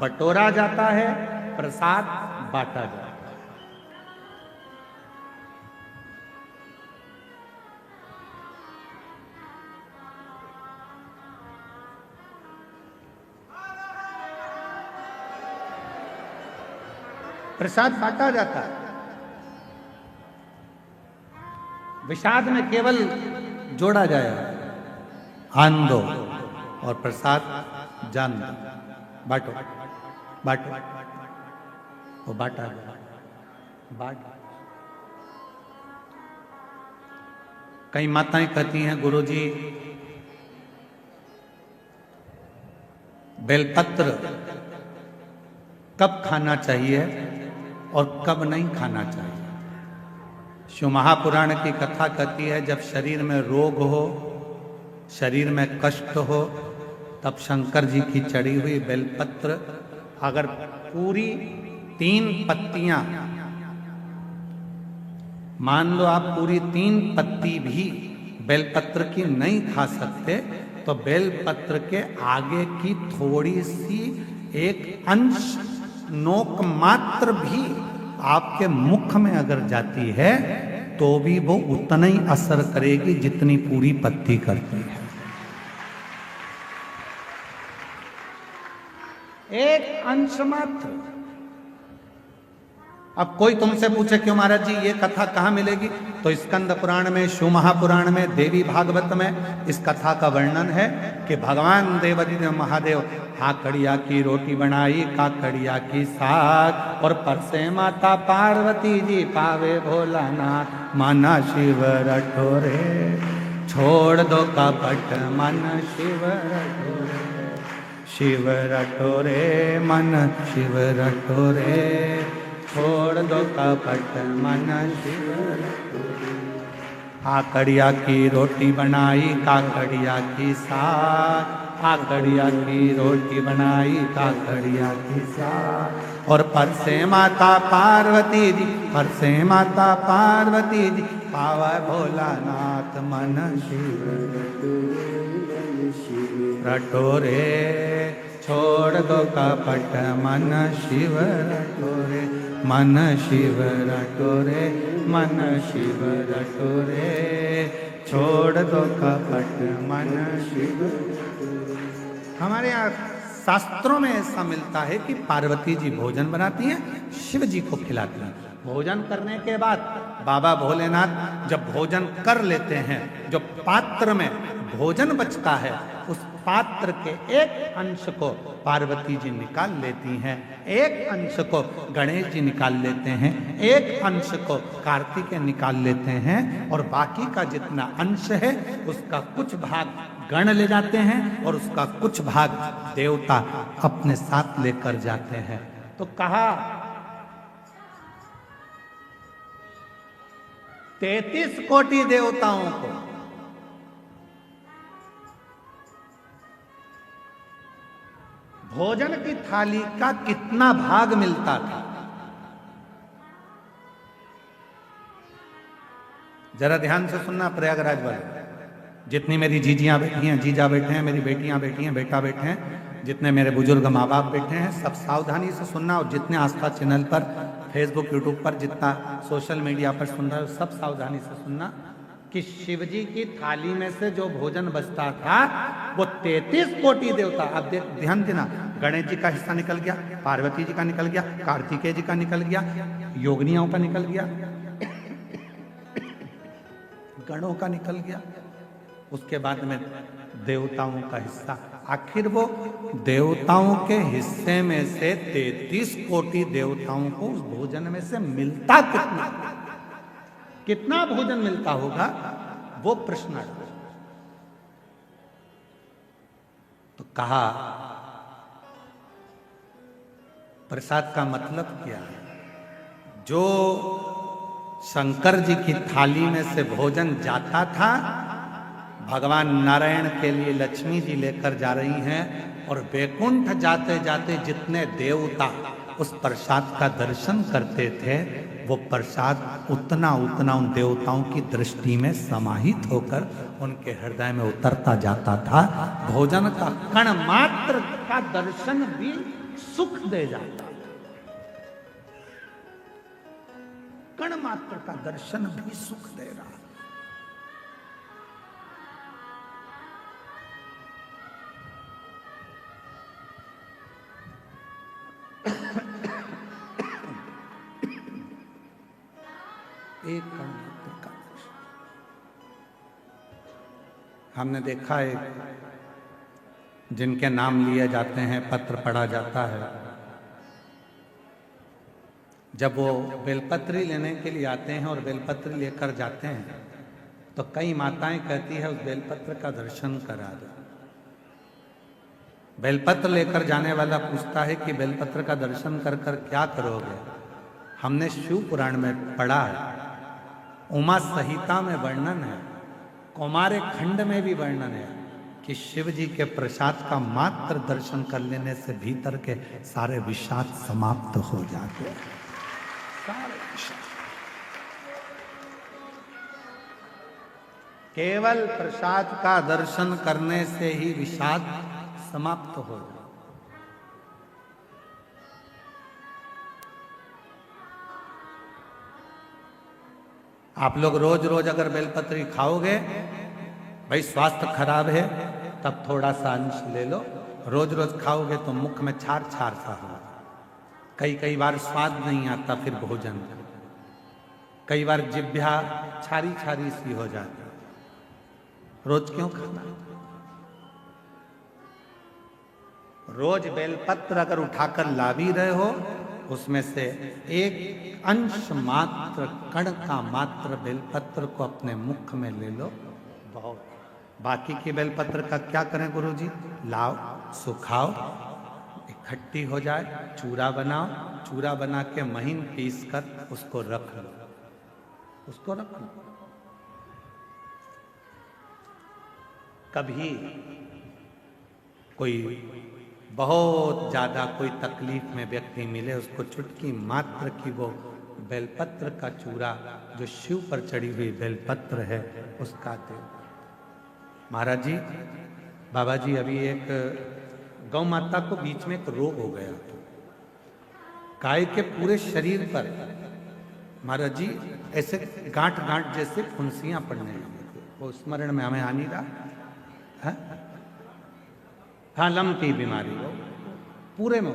A: बटोरा जाता है, प्रसाद बांटा जाता है। प्रसाद बांटा जाता है। विषाद में केवल जोड़ा जाएगा, आन दो और प्रसाद जान दो, बांटो बांटो, वो बांटा बांट। कई माताएं कहती हैं, गुरुजी बेलपत्र कब खाना चाहिए और कब नहीं खाना चाहिए। शिव महापुराण की कथा कहती है, जब शरीर में रोग हो, शरीर में कष्ट हो, तब शंकर जी की चढ़ी हुई बेलपत्र अगर पूरी 3 पत्तियां, मान लो आप पूरी 3 पत्ती भी बेलपत्र की नहीं खा सकते, तो बेलपत्र के आगे की थोड़ी सी एक अंश नोक मात्र भी आपके मुख में अगर जाती है तो भी वो उतना ही असर करेगी जितनी पूरी पत्ती करती है। एक अंश मात्र। अब कोई तुमसे पूछे क्यों महाराज जी ये कथा कहाँ मिलेगी, तो स्कंद पुराण में, शिव महापुराण में, देवी भागवत में इस कथा का वर्णन है कि भगवान देवादिदेव महादेव काकड़िया की रोटी बनाई, काकड़िया की साग, और परसे माता पार्वती जी पावे भोलानाथ, माना शिव रटोरे छोड़ दो कपट मन शिव रटोरे, शिव रटोरे मन शिव रटोरे छोड़ दो कपट मन शिव रटोरे। काकड़िया की रोटी बनाई, काकड़िया की साग, काकड़िया की रोटी बनाई, काकड़िया की साग, और परसे माता पार्वती जी, परसे माता पार्वती जी पावा भोलानाथ, मन शिव रटोरे छोड़ दो कपट मन शिव रटोरे, मन शिव रटोरे, मन शिव रटोरे छोड़ दो कपट मन शिव। हमारे यहाँ शास्त्रों में ऐसा मिलता है कि पार्वती जी भोजन बनाती हैं, शिव जी को खिलाती हैं। भोजन करने के बाद बाबा भोलेनाथ जब भोजन कर लेते हैं, जो पात्र में भोजन बचता है उस पात्र के एक अंश को पार्वती जी निकाल लेती हैं, एक अंश को गणेश जी निकाल लेते हैं, एक अंश को कार्तिकेय निकाल लेते हैं, और बाकी का जितना अंश है उसका कुछ भाग गण ले जाते हैं और उसका कुछ भाग देवता अपने साथ लेकर जाते हैं। तो कहा 33 कोटि देवताओं को भोजन की थाली का कितना भाग मिलता था, जरा ध्यान से सुनना प्रयागराज वाले, जितनी मेरी जीजियां बैठी हैं, जीजा बैठे हैं, मेरी बेटियां बैठी हैं, बेटा बैठे हैं, जितने मेरे बुजुर्ग माँ बाप बैठे हैं, सब सावधानी से सुनना, और जितने आस्था चैनल पर, फेसबुक, यूट्यूब पर, जितना सोशल मीडिया पर सुन रहे हो, सब सावधानी से सुनना कि शिवजी की थाली में से जो भोजन बचता था वो 33 कोटि देवता, अब ध्यान देना, गणेश जी का हिस्सा निकल गया, पार्वती जी का निकल गया, कार्तिकेय जी का निकल गया, योगिनियों का निकल गया, गणों का निकल गया, उसके बाद में देवताओं का हिस्सा। आखिर वो देवताओं के हिस्से में से 33 कोटि देवताओं को उस भोजन में से मिलता कितना, कितना भोजन मिलता होगा, वो प्रश्न आता। तो कहा प्रसाद का मतलब क्या है, जो शंकर जी की थाली में से भोजन जाता था, भगवान नारायण के लिए लक्ष्मी जी लेकर जा रही हैं, और वैकुंठ जाते जाते जितने देवता उस प्रसाद का दर्शन करते थे, वो प्रसाद उतना उतना उन देवताओं की दृष्टि में समाहित होकर उनके हृदय में उतरता जाता था। भोजन का कण मात्र का दर्शन भी सुख दे जाता, कण मात्र का दर्शन भी सुख दे रहा। एक कण मात्र का दर्शन। हमने देखा है जिनके नाम लिए जाते हैं, पत्र पढ़ा जाता है, जब वो बेलपत्री लेने के लिए आते हैं और बेलपत्री लेकर जाते हैं तो कई माताएं कहती है उस बेलपत्र का दर्शन करा दो। बेलपत्र लेकर जाने वाला पूछता है कि बेलपत्र का दर्शन कर कर क्या करोगे। हमने शिव पुराण में पढ़ा है, उमा संहिता में वर्णन है, कौमार खंड में भी वर्णन है कि शिव जी के प्रसाद का मात्र दर्शन कर लेने से भीतर के सारे विषाद समाप्त हो जाते हैं। केवल प्रसाद का दर्शन करने से ही विषाद समाप्त हो जाए। आप लोग रोज रोज अगर बेलपत्री खाओगे, भाई स्वास्थ्य खराब है तब थोड़ा सा अंश ले लो, रोज रोज खाओगे तो मुख में छार छार सा हो, कई कई बार स्वाद नहीं आता फिर भोजन, कई बार जिह्वा छारी छारी सी हो जाती, रोज क्यों खाना? रोज बेलपत्र अगर उठाकर ला भी रहे हो, उसमें से एक अंश मात्र, कण का मात्र बेलपत्र को अपने मुख में ले लो, बहुत। बाकी के बेलपत्र का क्या करें गुरुजी? लाओ, सुखाओ, इकट्ठी हो जाए, चूरा बनाओ, चूरा बना के महीन पीस कर उसको रख लो, उसको रख लो। कभी कोई बहुत ज्यादा कोई तकलीफ में व्यक्ति मिले, उसको चुटकी मात्र की वो बेलपत्र का चूरा, जो शिव पर चढ़ी हुई बेलपत्र है, उसका दे। महाराज जी, बाबा जी, अभी एक गौ माता को बीच में एक रोग हो गया, गाय के पूरे शरीर पर महाराज जी ऐसे गांठ गांठ जैसे फुंसियां पड़ने लगी, वो स्मरण में हमें आ नहीं रहा है? हाँ, लम्पी बीमारी हो पूरे में।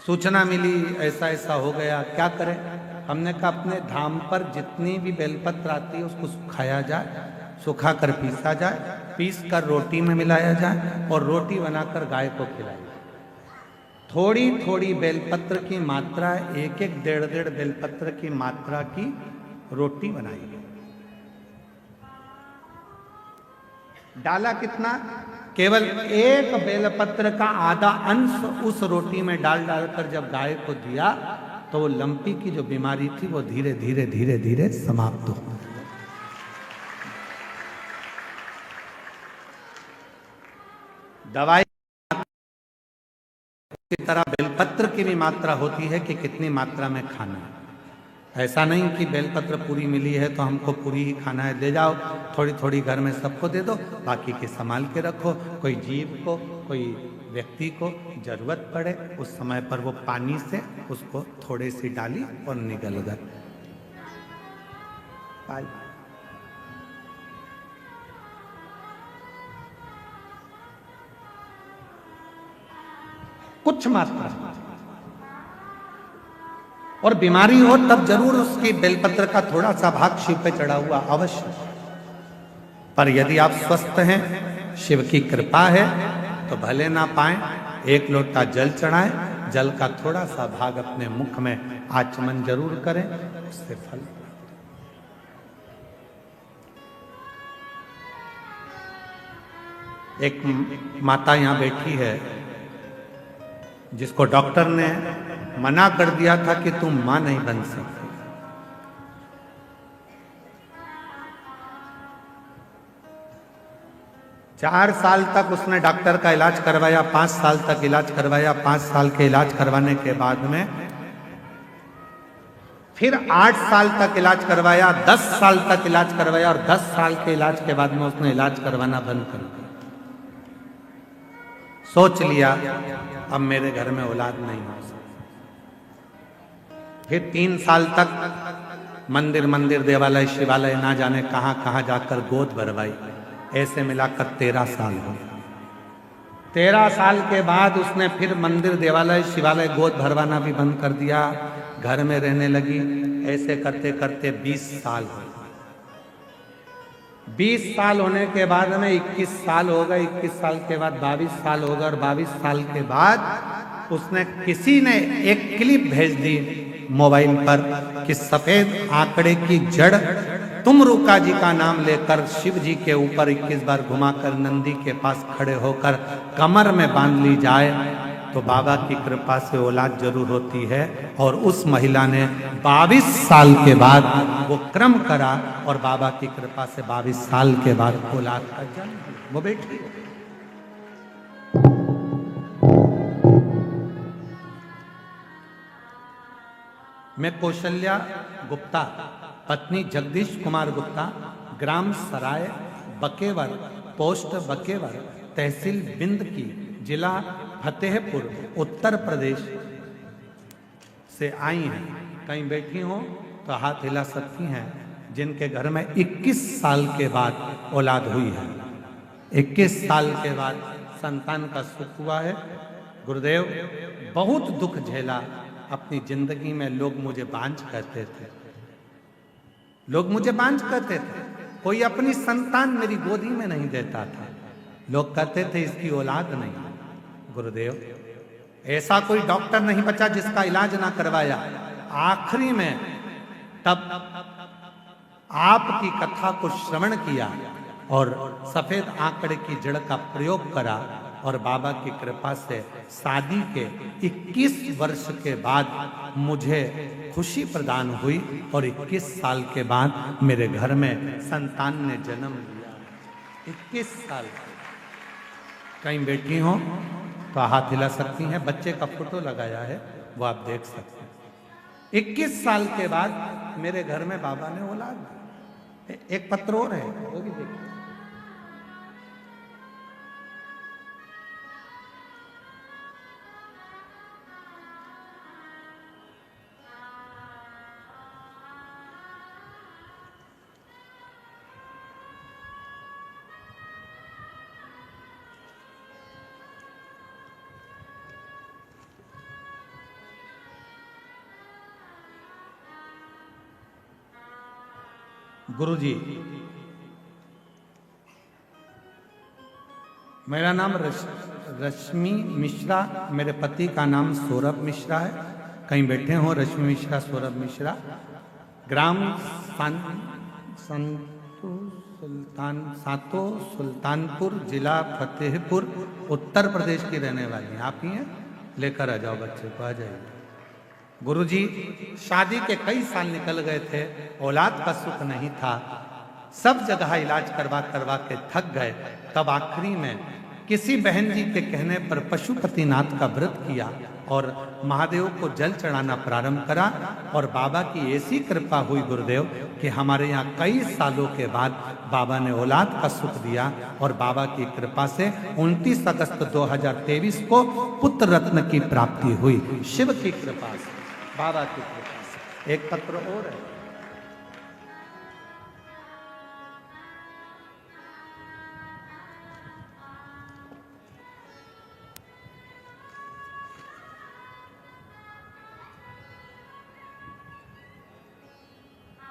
A: सूचना मिली ऐसा ऐसा हो गया, क्या करें? हमने कहा अपने धाम पर जितनी भी बेलपत्र आती है उसको सुखाया जाए, सुखा कर पीसा जाए, पीस कर रोटी में मिलाया जाए और रोटी बनाकर गाय को खिलाया जाए। थोड़ी थोड़ी बेलपत्र की मात्रा, एक एक डेढ़ डेढ़ बेलपत्र की मात्रा की रोटी बनाई गई। डाला कितना? केवल एक बेलपत्र का आधा अंश उस रोटी में डाल डालकर जब गाय को दिया, तो वो लंपी की जो बीमारी थी वो धीरे धीरे धीरे धीरे समाप्त हो गई। दवाई की तरह बेलपत्र की भी मात्रा होती है कि कितनी मात्रा में खाना है। ऐसा नहीं कि बेलपत्र पूरी मिली है तो हमको पूरी ही खाना है, ले जाओ, थोड़ी थोड़ी घर में सबको दे दो, बाकी के संभाल के रखो। कोई जीव को, कोई व्यक्ति को जरूरत पड़े उस समय पर वो पानी से उसको थोड़ी सी डाली और निकल गए। कुछ मात्रा, और बीमारी हो तब जरूर उसकी बेलपत्र का थोड़ा सा भाग शिव पे चढ़ा हुआ अवश्य। पर यदि आप स्वस्थ हैं, शिव की कृपा है, तो भले ना पाए, एक लोटा जल चढ़ाएं, जल का थोड़ा सा भाग अपने मुख में आचमन जरूर करें, उससे फल। एक माता यहां बैठी है जिसको डॉक्टर ने मना कर दिया था कि तुम मां नहीं बन सकती। 4 साल तक उसने डॉक्टर का इलाज करवाया, 5 साल तक इलाज करवाया, 5 साल के इलाज करवाने के बाद में फिर 8 साल तक इलाज करवाया, 10 साल तक इलाज करवाया, और 10 साल के इलाज के बाद में उसने इलाज करवाना बंद कर दिया। सोच लिया अब मेरे घर में औलाद नहीं हो सकती। फिर 3 साल तक मंदिर मंदिर, देवालय, शिवालय, ना जाने कहां कहां जाकर गोद भरवाई। ऐसे मिलाकर 13 साल हो। 13 साल के बाद उसने फिर मंदिर, देवालय, शिवालय, गोद भरवाना भी बंद कर दिया, घर में रहने लगी। ऐसे करते करते 20 साल हो। 20 साल होने के बाद में 21 साल हो गए, 21 साल के बाद 22 साल हो गए, और 22 साल के बाद उसने, किसी ने एक क्लिप भेज दी मोबाइल पर कि सफेद आंकड़े की जड़ तुमरुका जी का नाम लेकर शिव जी के ऊपर 21 बार घुमाकर नंदी के पास खड़े होकर कमर में बांध ली जाए तो बाबा की कृपा से औलाद जरूर होती है। और उस महिला ने 22 साल के बाद वो क्रम करा और बाबा की कृपा से 22 साल के बाद औलाद का जन्म, वो बेटी। मैं कौशल्या गुप्ता, पत्नी जगदीश कुमार गुप्ता, ग्राम सराय बकेवर, पोस्ट बकेवर, तहसील बिंद की, जिला फतेहपुर, उत्तर प्रदेश से आई हैं। कहीं बैठी हो तो हाथ हिला सकती हैं, जिनके घर में 21 साल के बाद औलाद हुई है। 21 साल के बाद संतान का सुख हुआ है। गुरुदेव बहुत दुख झेला अपनी जिंदगी में। लोग मुझे बांझ कहते थे, लोग मुझे बांझ कहते थे। कोई अपनी संतान मेरी गोदी में नहीं देता था। लोग कहते थे इसकी औलाद नहीं। गुरुदेव ऐसा कोई डॉक्टर नहीं बचा जिसका इलाज ना करवाया। आखिरी में तब आपकी कथा को श्रवण किया और सफेद आंकड़े की जड़ का प्रयोग करा और बाबा की कृपा से शादी के 21 वर्ष के बाद मुझे खुशी प्रदान हुई और 21 साल के बाद मेरे घर में संतान ने जन्म लिया। 21 साल। कहीं बेटी हो तो हाथ हिला सकती हैं, बच्चे का फोटो लगाया है वो आप देख सकते हैं। 21 साल के बाद मेरे घर में बाबा ने औलाद दी। एक पत्र और है वो भी देखिए। गुरुजी, मेरा नाम रश्मि मिश्रा, मेरे पति का नाम सौरभ मिश्रा है। कहीं बैठे हो रश्मि मिश्रा, सौरभ मिश्रा। ग्राम सातो सुल्तानपुर, जिला फतेहपुर, उत्तर प्रदेश की रहने वाली हैं। आप ही हैं? लेकर आ जाओ बच्चे को, आ जाइए। गुरुजी, शादी के कई साल निकल गए थे, औलाद का सुख नहीं था। सब जगह इलाज करवा करवा के थक गए। तब आखिरी में किसी बहन जी के कहने पर पशुपतिनाथ का व्रत किया और महादेव को जल चढ़ाना प्रारंभ करा और बाबा की ऐसी कृपा हुई गुरुदेव कि हमारे यहाँ कई सालों के बाद बाबा ने औलाद का सुख दिया और बाबा की कृपा से 29 अगस्त 2023 को पुत्र रत्न की प्राप्ति हुई। शिव की कृपा से, बाबा की कृपा से। एक पत्र और है।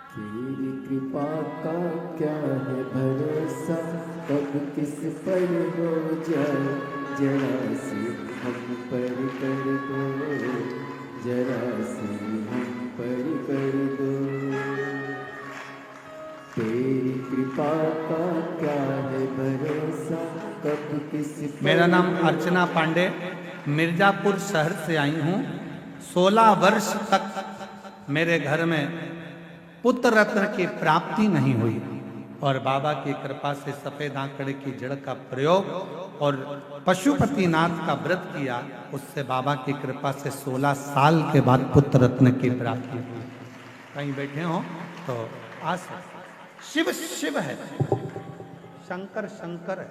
B: तेरी कृपा का क्या है भरोसा, कब किस पर हो जाए, जरा सी हम पर कर दो, जरा सी हम पर कर दो। तेरी कृपा का क्या है भरोसा, कब किस पर।
A: मेरा नाम अर्चना पांडे, मिर्जापुर शहर से आई हूँ। 16 वर्ष तक मेरे घर में पुत्र रत्न की प्राप्ति नहीं हुई और बाबा की कृपा से सफेद आंकड़े की जड़ का प्रयोग और पशुपतिनाथ का व्रत किया। उससे बाबा की कृपा से 16 साल के बाद पुत्र रत्न की प्राप्ति हुई। कहीं बैठे हो तो आस। शिव शिव है, शंकर शंकर है,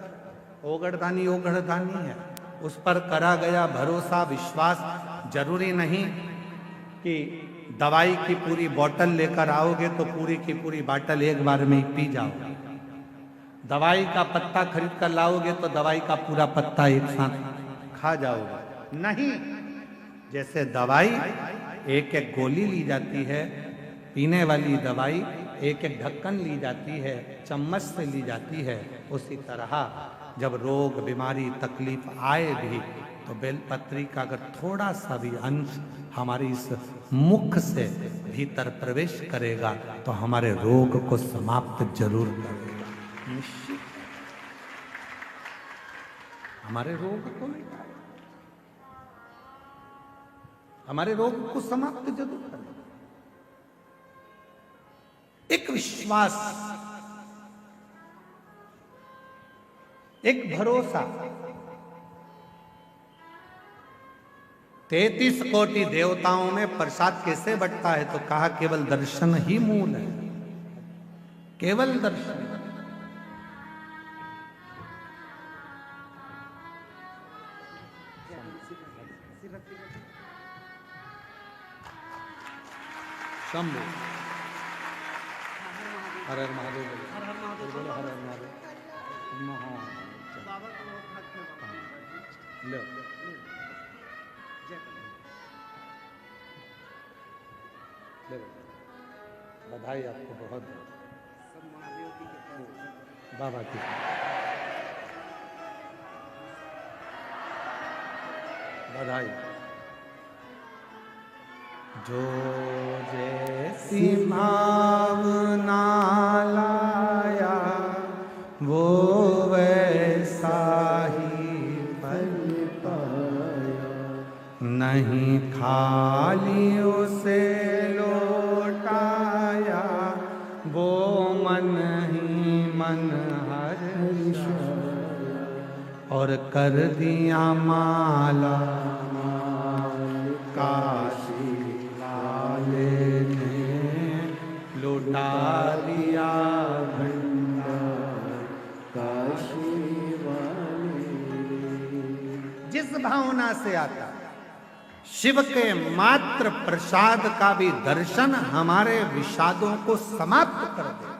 A: ओगढ़दानी ओगढ़दानी है। उस पर करा गया भरोसा विश्वास। जरूरी नहीं कि दवाई की पूरी बोतल लेकर आओगे तो पूरी की पूरी बोतल एक बार में ही पी जाओगे। दवाई का पत्ता खरीद कर लाओगे तो दवाई का पूरा पत्ता एक साथ खा जाओगे। नहीं, जैसे दवाई एक एक गोली ली जाती है, पीने वाली दवाई एक एक ढक्कन ली जाती है, चम्मच से ली जाती है, उसी तरह जब रोग बीमारी तकलीफ आए भी तो बेलपत्री का अगर थोड़ा सा भी अंश हमारी इस मुख से भीतर प्रवेश करेगा तो हमारे रोग को समाप्त जरूर करेगा, निश्चित। हमारे रोग को मिटाएगा, हमारे रोग को समाप्त जरूर करेगा। एक विश्वास, एक भरोसा। 33 कोटि देवताओं में प्रसाद कैसे बंटता है तो कहा केवल दर्शन ही मूल है, केवल दर्शन। शंभु हर हर महादेव, हर हर महादेव, बोलो हर हर महादेव। लो बधाई आपको बहुत बाबा की। बधाई। जो जैसी भावना लाया वो वैसा ही फल पाया, नहीं खाली उसे लौटाया वो मन ही मन हर्षाया, और कर दिया माला काशी वाले ने लुटा दिया भंडार काशी वाले। जिस भावना से आता शिव के मात्र प्रसाद का भी दर्शन हमारे विषादों को समाप्त कर दे।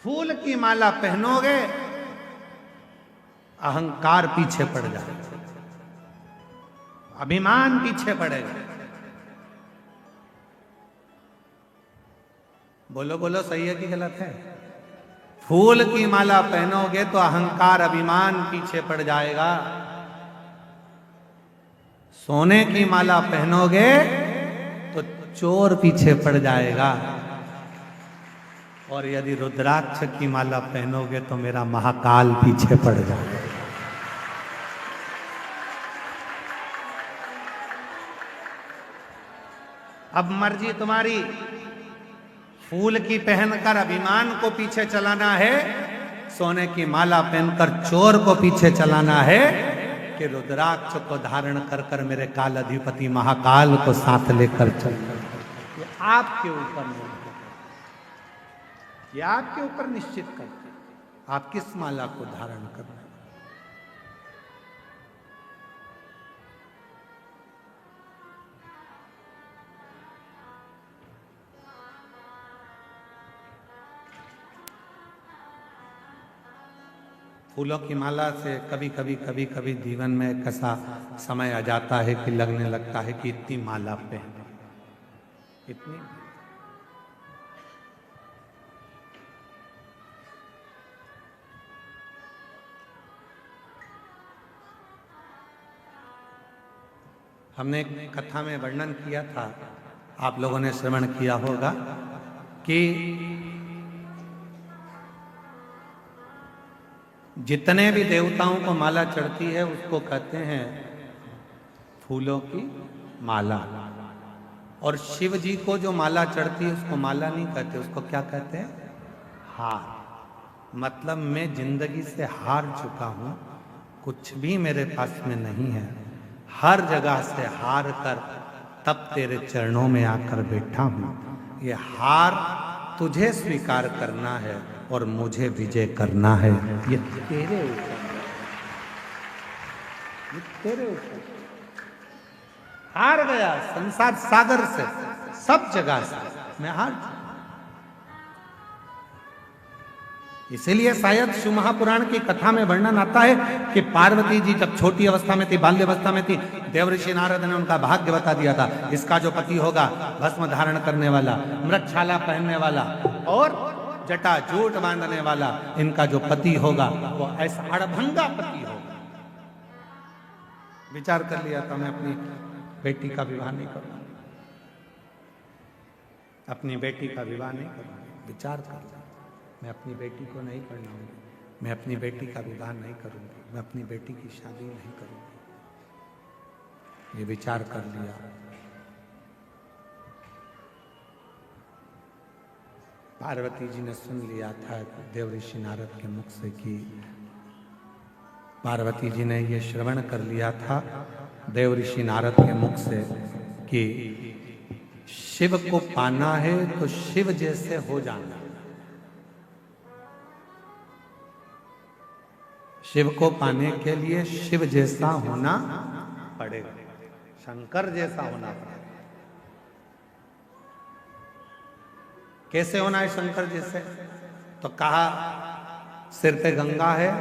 A: फूल की माला पहनोगे अहंकार पीछे पड़ जाएगा, अभिमान पीछे पड़ेगा। बोलो बोलो, सही है कि गलत है? फूल की माला पहनोगे तो अहंकार अभिमान पीछे पड़ जाएगा। सोने की माला पहनोगे तो चोर पीछे पड़ जाएगा। और यदि रुद्राक्ष की माला पहनोगे तो मेरा महाकाल पीछे पड़ जाएगा। अब मर्जी तुम्हारी, फूल की पहनकर अभिमान को पीछे चलाना है, सोने की माला पहनकर चोर को पीछे चलाना है, कि रुद्राक्ष को धारण कर कर मेरे काल अधिपति महाकाल को साथ लेकर चलना। ये आपके ऊपर निर्भर, ये आपके ऊपर निश्चित करते हैं आप किस माला को धारण करना। फूलों की माला से कभी कभी जीवन में एक ऐसा समय आ जाता है कि लगने लगता है कि इतनी माला पहने, इतनी। हमने एक कथा में वर्णन किया था, आप लोगों ने श्रवण किया होगा, कि जितने भी देवताओं को माला चढ़ती है उसको कहते हैं फूलों की माला, और शिव जी को जो माला चढ़ती है उसको माला नहीं कहते, उसको क्या कहते हैं? हार। मतलब मैं जिंदगी से हार चुका हूं, कुछ भी मेरे पास में नहीं है, हर जगह से हार कर तब तेरे चरणों में आकर बैठा हूं। ये हार तुझे स्वीकार करना है और मुझे विजय करना है। ये तेरे ऊपर, ये तेरे ऊपर। हार गया संसार सागर से, सब जगह से मैं हार चुका। इसीलिए शायद शिव महापुराण की कथा में वर्णन आता है कि पार्वती जी जब छोटी अवस्था में थी, बाल्य अवस्था में थी, देवऋषि नारद ने उनका भाग्य बता दिया था, इसका जो पति होगा भस्म धारण करने वाला, मृगछाला पहनने वाला और जटा जूट बांधने वाला, इनका जो पति होगा वो ऐसा अड़भंगा पति होगा। विचार कर लिया था, मैं अपनी बेटी का विवाह नहीं करूंगा, अपनी बेटी का विवाह नहीं करूंगा। विचार कर लिया, मैं अपनी बेटी को नहीं पढ़ाऊंगी, मैं अपनी बेटी का विवाह नहीं करूंगी, मैं अपनी बेटी की शादी नहीं करूंगी। ये विचार कर लिया। पार्वती जी ने सुन लिया था देवऋषि नारद के मुख से, कि पार्वती जी ने ये श्रवण कर लिया था देवऋषि नारद के मुख से कि शिव को पाना है तो शिव जैसे हो जाना। शिव को पाने के लिए शिव जैसा होना पड़ेगा, शंकर जैसा होना पड़ेगा। कैसे होना है शंकर जैसे? तो कहा सिर पे गंगा है,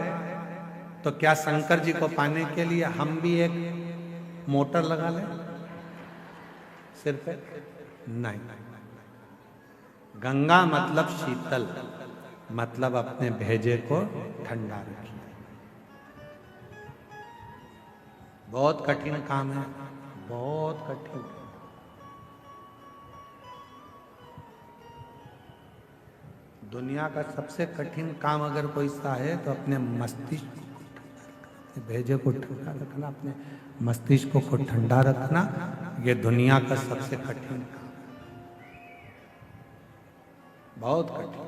A: तो क्या शंकर जी को पाने के लिए हम भी एक मोटर लगा लें सिर पे? नहीं। गंगा मतलब शीतल, मतलब अपने भेजे को ठंडा रखिए। बहुत कठिन काम है, बहुत कठिन। दुनिया का सबसे कठिन काम अगर कोई सा है तो अपने मस्तिष्क को, भेजे को ठंडा रखना, अपने मस्तिष्क को ठंडा रखना, ये दुनिया का सबसे कठिन काम, बहुत कठिन।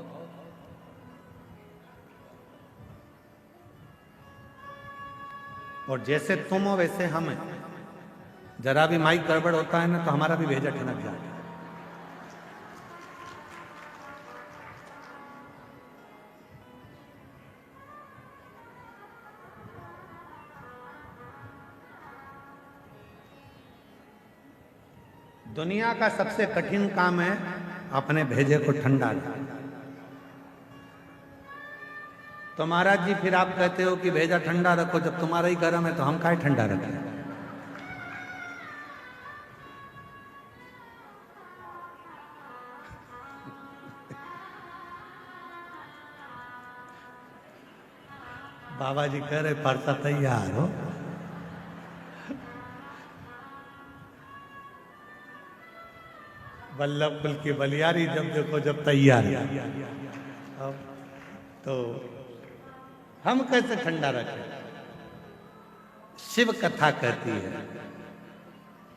A: और जैसे तुम हो वैसे हम हैं। जरा भी माइक गड़बड़ होता है ना तो हमारा भी भेजा ठनक जाता है। दुनिया का सबसे कठिन काम है अपने भेजे को ठंडा रखना। तो महाराज जी फिर आप कहते हो कि भेजा ठंडा रखो, जब तुम्हारा ही गर्म है तो हम काहे ठंडा रखें? बाबा जी कह रहे परसा तैयार हो। वल्लभ कुल की बलियारी जब देखो जब तैयार है, अब तो हम कैसे ठंडा रखें? शिव कथा कहती है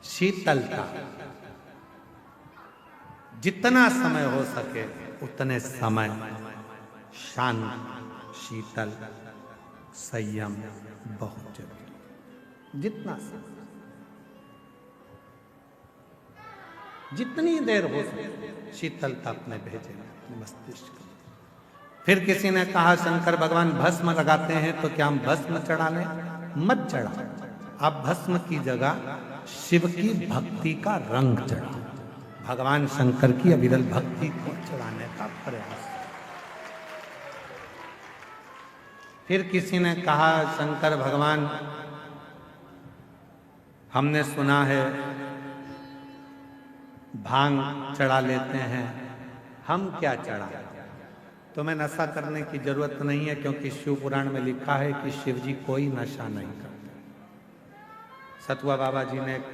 A: शीतलता, जितना समय हो सके उतने समय शांत, शीतल, संयम बहुत जरूरी। जितना समय, जितनी देर हो सके शीतलता अपने भेजे में, अपने मस्तिष्क में। फिर किसी ने कहा शंकर भगवान भस्म लगाते हैं तो क्या हम भस्म चढ़ा लें? मत चढ़ा। आप भस्म की जगह शिव की भक्ति का रंग चढ़ा, भगवान शंकर की अविरल भक्ति को चढ़ाने का प्रयास। फिर किसी ने कहा शंकर भगवान, हमने सुना है भांग चढ़ा लेते हैं, हम क्या चढ़ा? तुम्हें नशा करने की जरूरत नहीं है, क्योंकि शिव पुराण में लिखा है कि शिव जी कोई नशा नहीं करते। सतुआ बाबा जी ने एक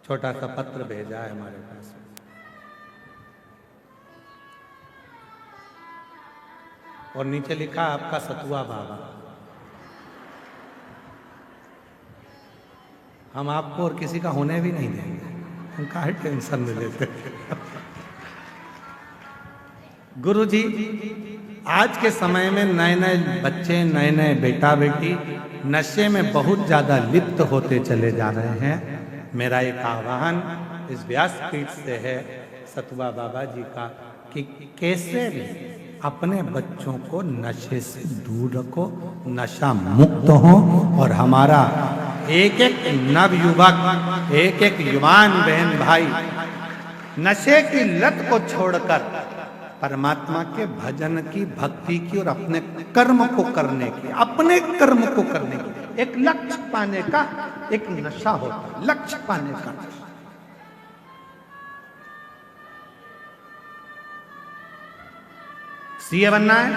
A: छोटा सा पत्र भेजा है हमारे पास, और नीचे लिखा आपका सतुआ बाबा। हम आपको और किसी का होने भी नहीं देंगे, हम काहे टेंशन में लेते। गुरु जी, आज के समय में नए नए बच्चे, नए नए बेटा बेटी नशे में बहुत ज्यादा लिप्त होते चले जा रहे हैं। मेरा एक आह्वान इस व्यासपीठ से है सतुआ बाबा जी का कि कैसे भी अपने बच्चों को नशे से दूर रखो, नशा मुक्त हो, और हमारा एक एक नवयुवक, एक एक युवान बहन भाई नशे की लत को छोड़कर परमात्मा के भजन की, भक्ति की और अपने कर्म को करने की, अपने कर्म को करने की, एक लक्ष्य पाने का एक नशा होता है, लक्ष्य पाने का। सीए बनना है,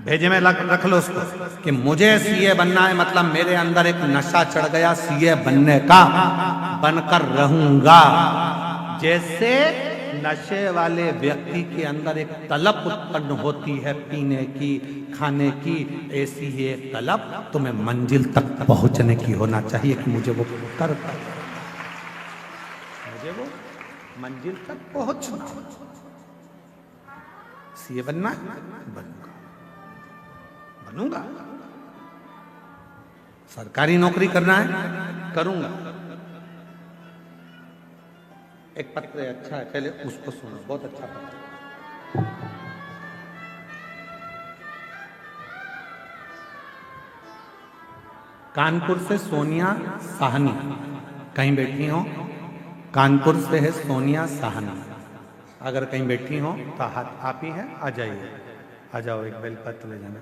A: भेजे में रख लो उसको कि मुझे सीए बनना है, मतलब मेरे अंदर एक नशा चढ़ गया सीए बनने का, बनकर रहूंगा। जैसे नशे वाले व्यक्ति के अंदर एक तलब उत्पन्न होती है पीने की, खाने की, ऐसी ही एक तलब तुम्हें मंजिल तक पहुंचने की होना चाहिए कि मुझे वो कर, मुझे वो मंजिल तक पहुंचना। सीए बनना, बनूंगा, बनूंगा। सरकारी नौकरी करना है, करूंगा। एक पत्र अच्छा है, पहले उसको सुनो, बहुत अच्छा पत्र। कानपुर से सोनिया साहनी, कहीं बैठी हो, कानपुर से है सोनिया साहनी, अगर कहीं बैठी हो तो हाथ आप ही हैं, आ जाइए। आ जाओ, एक बेलपत्र ले जाना।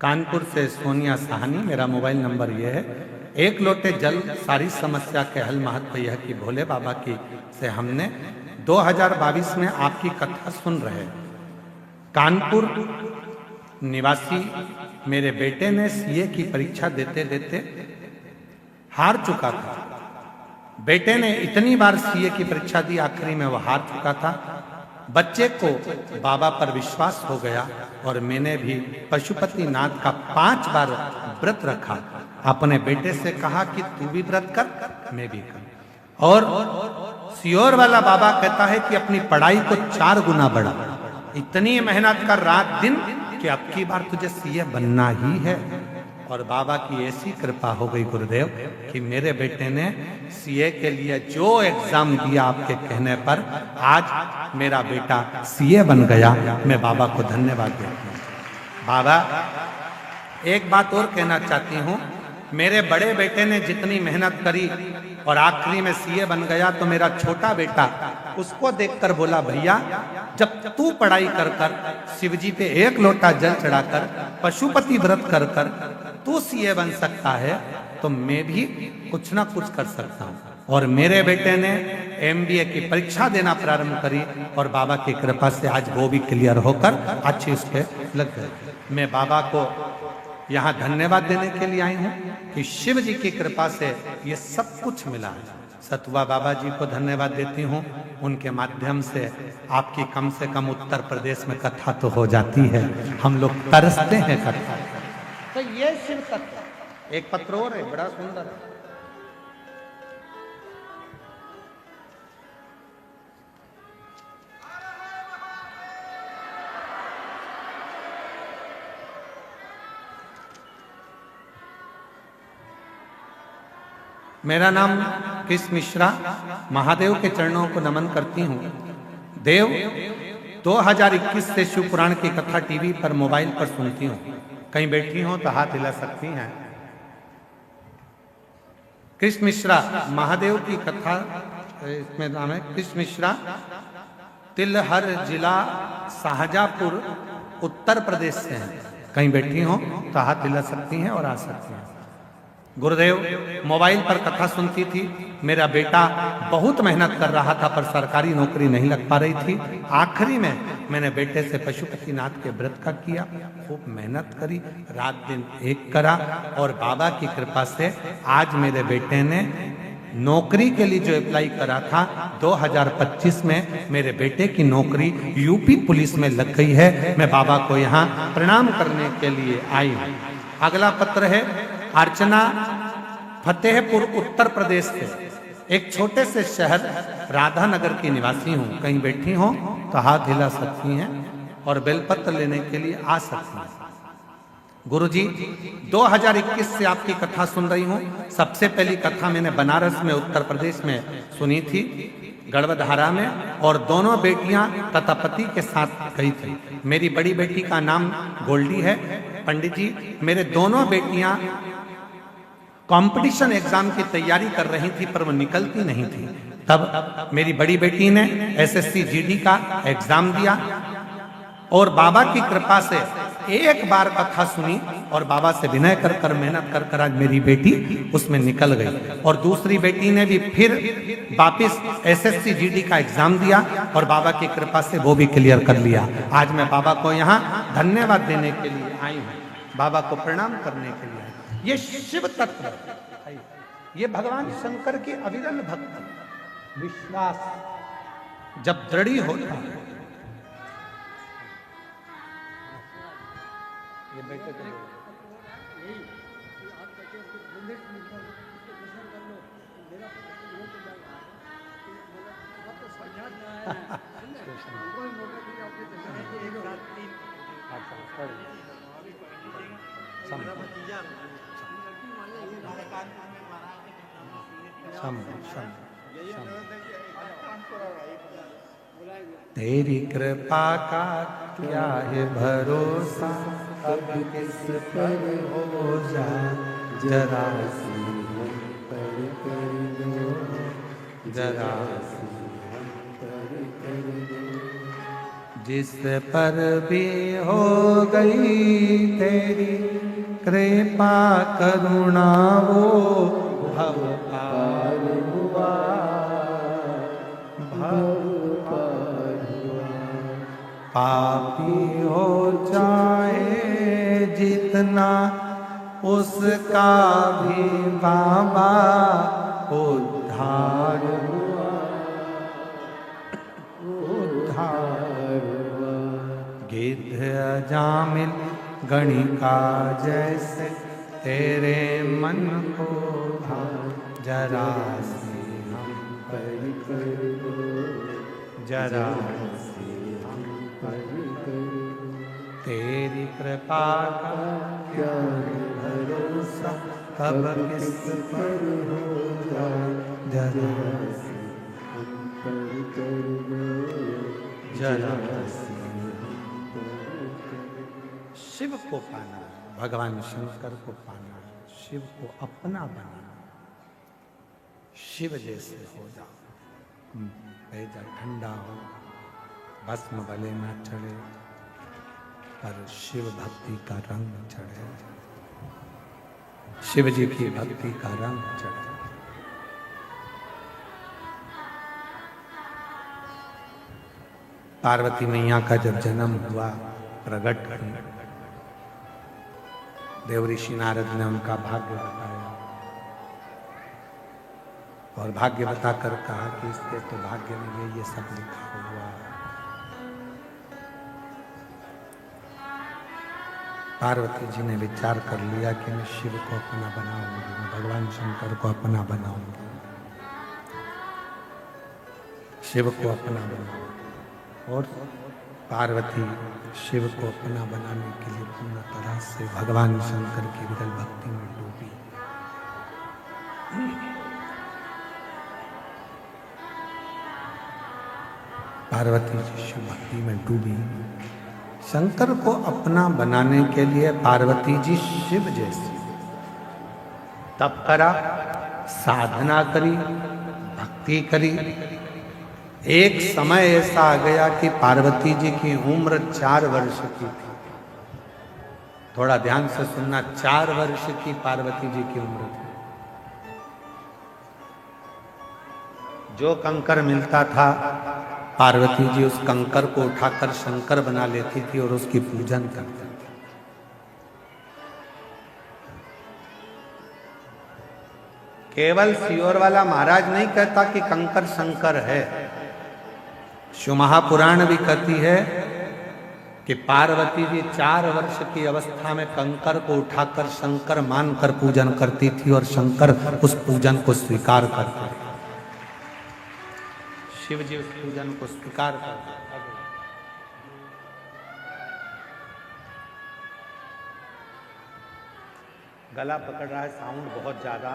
A: कानपुर से सोनिया साहनी, मेरा मोबाइल नंबर ये है। एक लोटे जल सारी समस्या के हल, महत्व यह कि भोले बाबा की से हमने 2022 में आपकी कथा सुन रहे। कानपुर निवासी मेरे बेटे ने सीए की परीक्षा देते देते हार चुका था। बेटे ने इतनी बार सीए की परीक्षा दी, आखिरी में वह हार चुका था। बच्चे को बाबा पर विश्वास हो गया और मैंने भी पशुपति नाथ का 5 बार व्रत रखा। अपने बेटे से कहा कि तू भी व्रत कर, मैं भी कर। और सियोर वाला बाबा कहता है कि अपनी पढ़ाई को 4 गुना बढ़ा। इतनी मेहनत कर रात दिन कि अब की बार तुझे सीए बनना ही है। और बाबा की ऐसी कृपा हो गई गुरुदेव कि मेरे बेटे ने सीए के लिए जो एग्जाम दिया आपके कहने पर, आज मेरा बेटा सीए बन गया। मैं बाबा को धन्यवाद देता हूँ। बाबा, एक बात और कहना चाहती हूँ, मेरे बड़े बेटे ने जितनी मेहनत करी और आखिरी में सीए बन गया, तो मेरा छोटा बेटा उसको देखकर बोला, भैया जब तू पढ़ाई कर कर शिव जी पे 1 लोटा जल चढ़ाकर पशुपति व्रत कर कर तू सीए बन सकता है, तो मैं भी कुछ ना कुछ कर सकता हूँ। और मेरे बेटे ने एमबीए की परीक्षा देना प्रारंभ करी और बाबा की कृपा से आज वो भी क्लियर होकर अच्छी उस पे लग गए। मैं बाबा को यहाँ धन्यवाद देने के लिए आई हूँ कि शिव जी की कृपा से ये सब कुछ मिला है। सतुआ बाबा जी को धन्यवाद देती हूँ, उनके माध्यम से आपकी कम से कम उत्तर प्रदेश में कथा तो हो जाती है। हम लोग तरसते हैं कथा। तो ये शिव तत्व। एक पत्र और है, बड़ा सुंदर है। मेरा नाम कृष्ण मिश्रा, महादेव के चरणों को नमन करती हूँ। देव 2021 से शिव पुराण की कथा टीवी पर, मोबाइल पर सुनती हूँ। कहीं बैठी हो तो हाथ हिला सकती हैं। कृष्ण मिश्रा, महादेव की कथा, इसमें नाम है कृष्ण मिश्रा, तिलहर जिला शाहजहाँपुर उत्तर प्रदेश से हैं। कहीं बैठी हो तो हाथ हिला सकती हैं और आ सकती हैं। गुरुदेव, मोबाइल पर कथा सुनती थी। मेरा बेटा बहुत मेहनत कर रहा था पर सरकारी नौकरी नहीं लग पा रही थी। आखिरी में मैंने बेटे से पशुपति नाथ के व्रत का किया, खूब मेहनत करी, रात दिन एक करा और बाबा की कृपा से आज मेरे बेटे ने नौकरी के लिए जो अप्लाई करा था 2025 में मेरे बेटे की नौकरी यूपी पुलिस में लग गई है। मैं बाबा को यहाँ प्रणाम करने के लिए आई हूँ। अगला पत्र है अर्चना, फतेहपुर उत्तर प्रदेश से, एक छोटे से शहर राधानगर की निवासी हूँ। कहीं बैठी हो तो हाथ हिला सकती हैं और बेलपत्र लेने के लिए आ सकती हैं। गुरुजी, 2021 से आपकी कथा सुन रही हूँ। सबसे पहली कथा मैंने बनारस में उत्तर प्रदेश में सुनी थी, गढ़वधारा में, और दोनों बेटियां तथा पति के साथ गई थी। मेरी बड़ी बेटी का नाम गोल्डी है। पंडित जी, मेरे दोनों बेटियां कंपटीशन एग्जाम की तैयारी कर रही थी पर वो निकलती नहीं थी। तब मेरी बड़ी बेटी ने एसएससी जीडी का एग्जाम दिया और बाबा की कृपा से एक बार कथा सुनी और बाबा से विनय कर कर मेहनत कर कर आज मेरी बेटी उसमें निकल गई। और दूसरी बेटी ने भी फिर वापिस एसएससी जीडी का एग्जाम दिया और बाबा की कृपा से वो भी क्लियर कर लिया। आज मैं बाबा को यहाँ धन्यवाद देने के लिए आई हूँ, बाबा को प्रणाम करने के लिए। ये शिव तत्व, ये भगवान शंकर की अविरल भक्ति, विश्वास जब दृढ़ होता है। ये बैठे तेरी कृपा का क्या है भरोसा,
B: अब किस पर हो जाए, जरा सी हम पर कर दो,
A: जरा
B: सी हम पर कर दो।
A: जिस पर भी हो गई तेरी कृपा करुणा वो भव पार हुआ, भव
B: पार हुआ।
A: पापी हो जाए जितना उसका भी बाबा उद्धार हुआ, उद्धार हुआ। गिद्ध अजामिल गणिका जैसे तेरे मन को भाए, जरा से हम
B: पर कर दो,
A: जरा
B: से हम पर कर दो।
A: तेरी कृपा का
B: क्या है भरोसा,
A: कब
B: कब
A: किस
B: किस पर हो जाए,
A: जरा
B: से हम पर कर दो,
A: जरा
B: से हम पर कर दो।
A: शिव को पाना, भगवान शंकर को पाना, शिव को अपना बनाना, शिव जैसे हो जाओ, भेजा ठंडा हो, भस्म भले ना चढ़े पर शिव भक्ति का रंग चढ़े, शिव जी की भक्ति का रंग चढ़े। पार्वती मैया का जब जन्म हुआ, प्रकट हुई, देव ऋषि नारद ने उनका भाग्य बताया और भाग्य बताकर कहा कि इसके तो भाग्य में ये सब लिखा हुआ है। पार्वती जी ने विचार कर लिया कि मैं शिव को अपना बनाऊंगी, मैं भगवान शंकर को अपना बनाऊंगी, शिव को अपना बनाऊंगी। और पार्वती शिव को अपना बनाने के लिए पूर्ण तरह से भगवान शंकर की विरल भक्ति में डूबी। पार्वती जी शिव भक्ति में डूबी। शंकर को अपना बनाने के लिए पार्वती जी शिव जैसी तप करा, साधना करी, भक्ति करी। एक समय ऐसा आ गया कि पार्वती जी की उम्र 4 वर्ष की थी। थोड़ा ध्यान से सुनना, 4 वर्ष की पार्वती जी की उम्र थी। जो कंकर मिलता था पार्वती जी उस कंकर को उठाकर शंकर बना लेती थी और उसकी पूजन करती थी। केवल सियोर वाला महाराज नहीं कहता कि कंकर शंकर है, शिव महापुराण भी कहती है कि पार्वती जी 4 वर्ष की अवस्था में कंकर को उठाकर शंकर मानकर पूजन करती थी और शंकर उस पूजन को स्वीकार करते थे। शिव जी उस पूजन को स्वीकार करते थे। गला पकड़ रहा है, साउंड बहुत ज्यादा,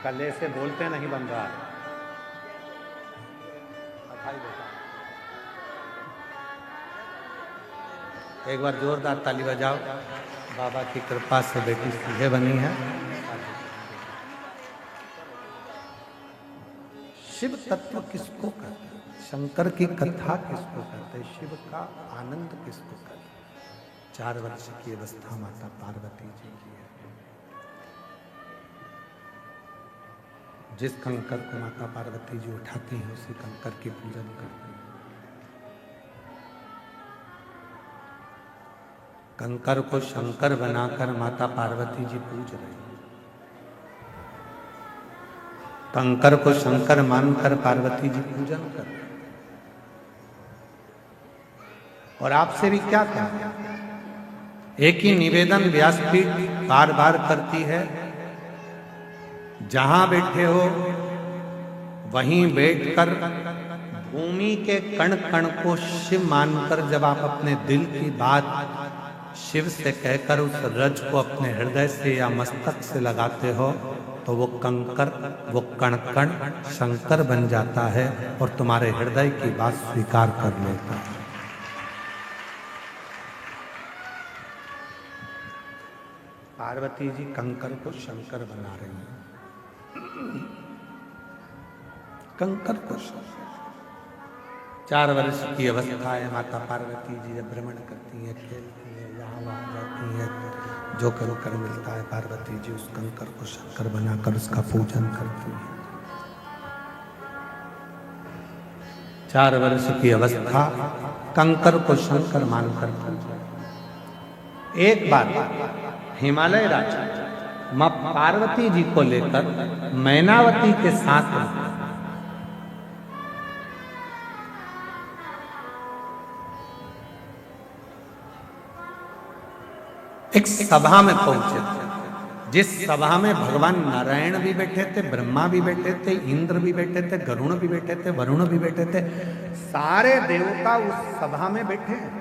A: गले से बोलते नहीं बन रहा है। एक बार जोरदार ताली बजाओ। बाबा की कृपा से बेटी सीधे बनी है। शिव तत्व किसको कहते हैं? शंकर की कथा किसको कहते हैं? शिव का आनंद किसको कहते हैं? 4 वर्ष की अवस्था माता पार्वती जी की है। जिस कंकर को माता पार्वती जी उठाती हैं उसी कंकर की पूजन करती हैं। कंकर को शंकर बनाकर माता पार्वती जी पूज रही हैं। कंकर को शंकर मानकर पार्वती जी पूजन कर रहे हैं। और आपसे भी क्या कहना, एक ही निवेदन व्यासपीठ बार बार करती है, जहां बैठे हो वहीं बैठकर भूमि के कण कण को शिव मानकर जब आप अपने दिल की बात शिव से कहकर उस रज को अपने हृदय से या मस्तक से लगाते हो तो वो कंकर, वो कण कण शंकर बन जाता है और तुम्हारे हृदय की बात स्वीकार कर लेता है। पार्वती जी कंकर को शंकर बना रही हैं। कंकर को शंकर। 4 वर्ष की अवस्था है, माता पार्वती जी जब भ्रमण करती हैं, खेलती हैं, यहाँ वहाँ जाती हैं, जो कंकर मिलता है पार्वती जी उस कंकर को शंकर बनाकर उसका पूजन करती हैं। 4 वर्ष की अवस्था कंकर को शंकर मानकर पूजा। एक बार हिमालय राजा मां पार्वती जी को लेकर मैनावती के साथ एक सभा में पहुंचे थे, जिस सभा में भगवान नारायण भी बैठे थे, ब्रह्मा भी बैठे थे, इंद्र भी बैठे थे, गरुण भी बैठे थे, वरुण भी बैठे थे, सारे देवता उस सभा में बैठे हैं।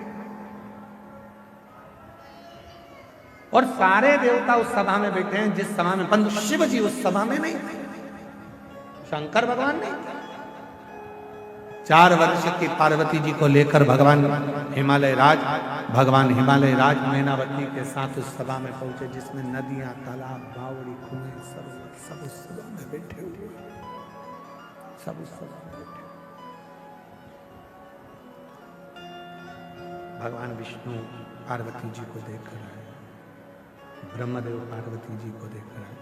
A: और सारे देवता उस सभा में बैठे हैं जिस सभा में, परंतु शिव जी उस सभा में नहीं थे, शंकर भगवान नहीं थे। 4 वर्ष की पार्वती जी को लेकर भगवान हिमालय राज मैनावती के साथ उस सभा में पहुंचे, जिसमें नदियां, तालाब, बावड़ी, कुएं सब उस सभा में बैठे हुए, सब उस सभा में बैठे। भगवान विष्णु पार्वती जी को देख रहे हैं, ब्रह्मदेव पार्वती जी को देख रहे हैं,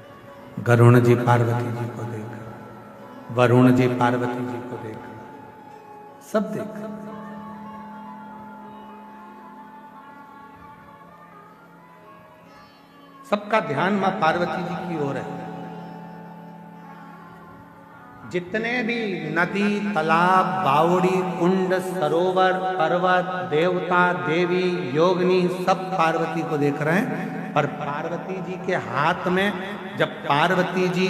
A: गरुण जी पार्वती जी को देख रहे हैं, वरुण जी पार्वती जी को देख रहे हैं, सब देख रहे हैं। सबका ध्यान मां पार्वती जी की ओर है। जितने भी नदी, तालाब, बावड़ी, कुंड, सरोवर, पर्वत, देवता, देवी, योगिनी सब पार्वती को देख रहे हैं। पर पार्वती जी के हाथ में, जब पार्वती जी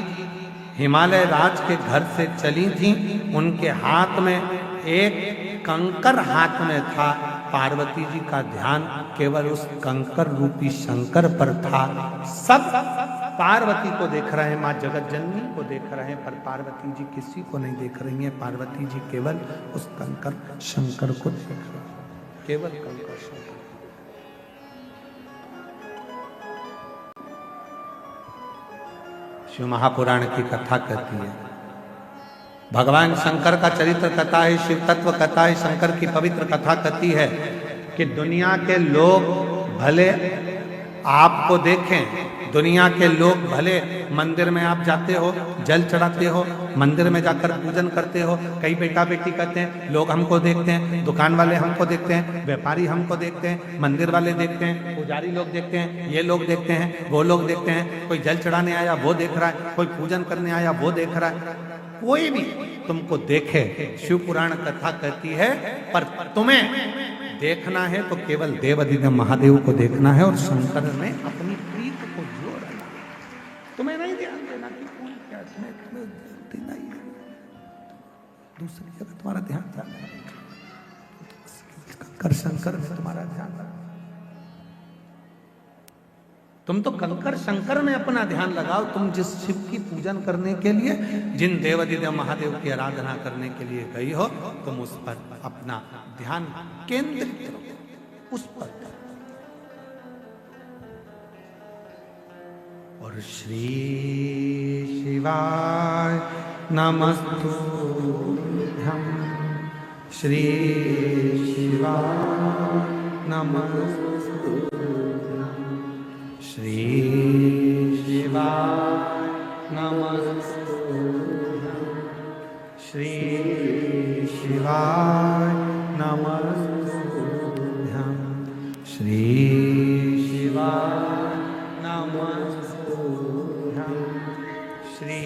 A: हिमालय राज के घर से चली थी, उनके हाथ में एक कंकर हाथ में था। पार्वती जी का ध्यान केवल उस कंकर रूपी शंकर पर था। सब पार्वती को देख रहे हैं, मां जगत जननी को देख रहे हैं, पर पार्वती जी किसी को नहीं देख रही हैं। पार्वती जी केवल उस कंकर शंकर को देख रहे हैं, केवल कंकर शंकर। शिव महापुराण की कथा कहती है, भगवान शंकर का चरित्र कथा है, शिव तत्व कथा है, शंकर की पवित्र कथा कहती है कि दुनिया के लोग भले आपको देखें, दुनिया के लोग भले मंदिर में आप जाते हो, जल चढ़ाते हो, मंदिर में जाकर पूजन करते हो, कई बेटा बेटी कहते हैं, लोग हमको देखते हैं, दुकान वाले हमको देखते हैं, व्यापारी हमको देखते हैं, मंदिर वाले देखते हैं, पुजारी लोग देखते हैं, ये लोग देखते हैं, वो लोग देखते हैं, कोई जल चढ़ाने आया वो देख रहा है, कोई पूजन करने आया वो देख रहा है। कोई भी तुमको देखे, शिव पुराण कथा कहती है, पर तुम्हें देखना है तो केवल देवाधिदेव महादेव को देखना है और शंकर में अपनी प्रीत को जोड़ना। तुम्हें नहीं ध्यान देना कि कौन क्या, तुम्हें देना ही दूसरी जगह तुम्हारा ध्यान जाना है, कंकर शंकर में तुम्हारा ध्यान रखना। तुम तो कंकर शंकर में अपना ध्यान लगाओ। तुम जिस शिव की पूजन करने के लिए, जिन देवाधिदेव महादेव की आराधना करने के लिए गई हो, तुम उस पर अपना ध्यान केंद्रित करो, उस पर। और श्री शिवाय नमस्तुभ्यं, श्री शिवाय नमस्तुभ्यं, श्री शिवाय नमस्तुभ्यं, श्री शिवाय नमस्तुभ्यं, श्री शिवाय नमस्तुभ्यं, श्री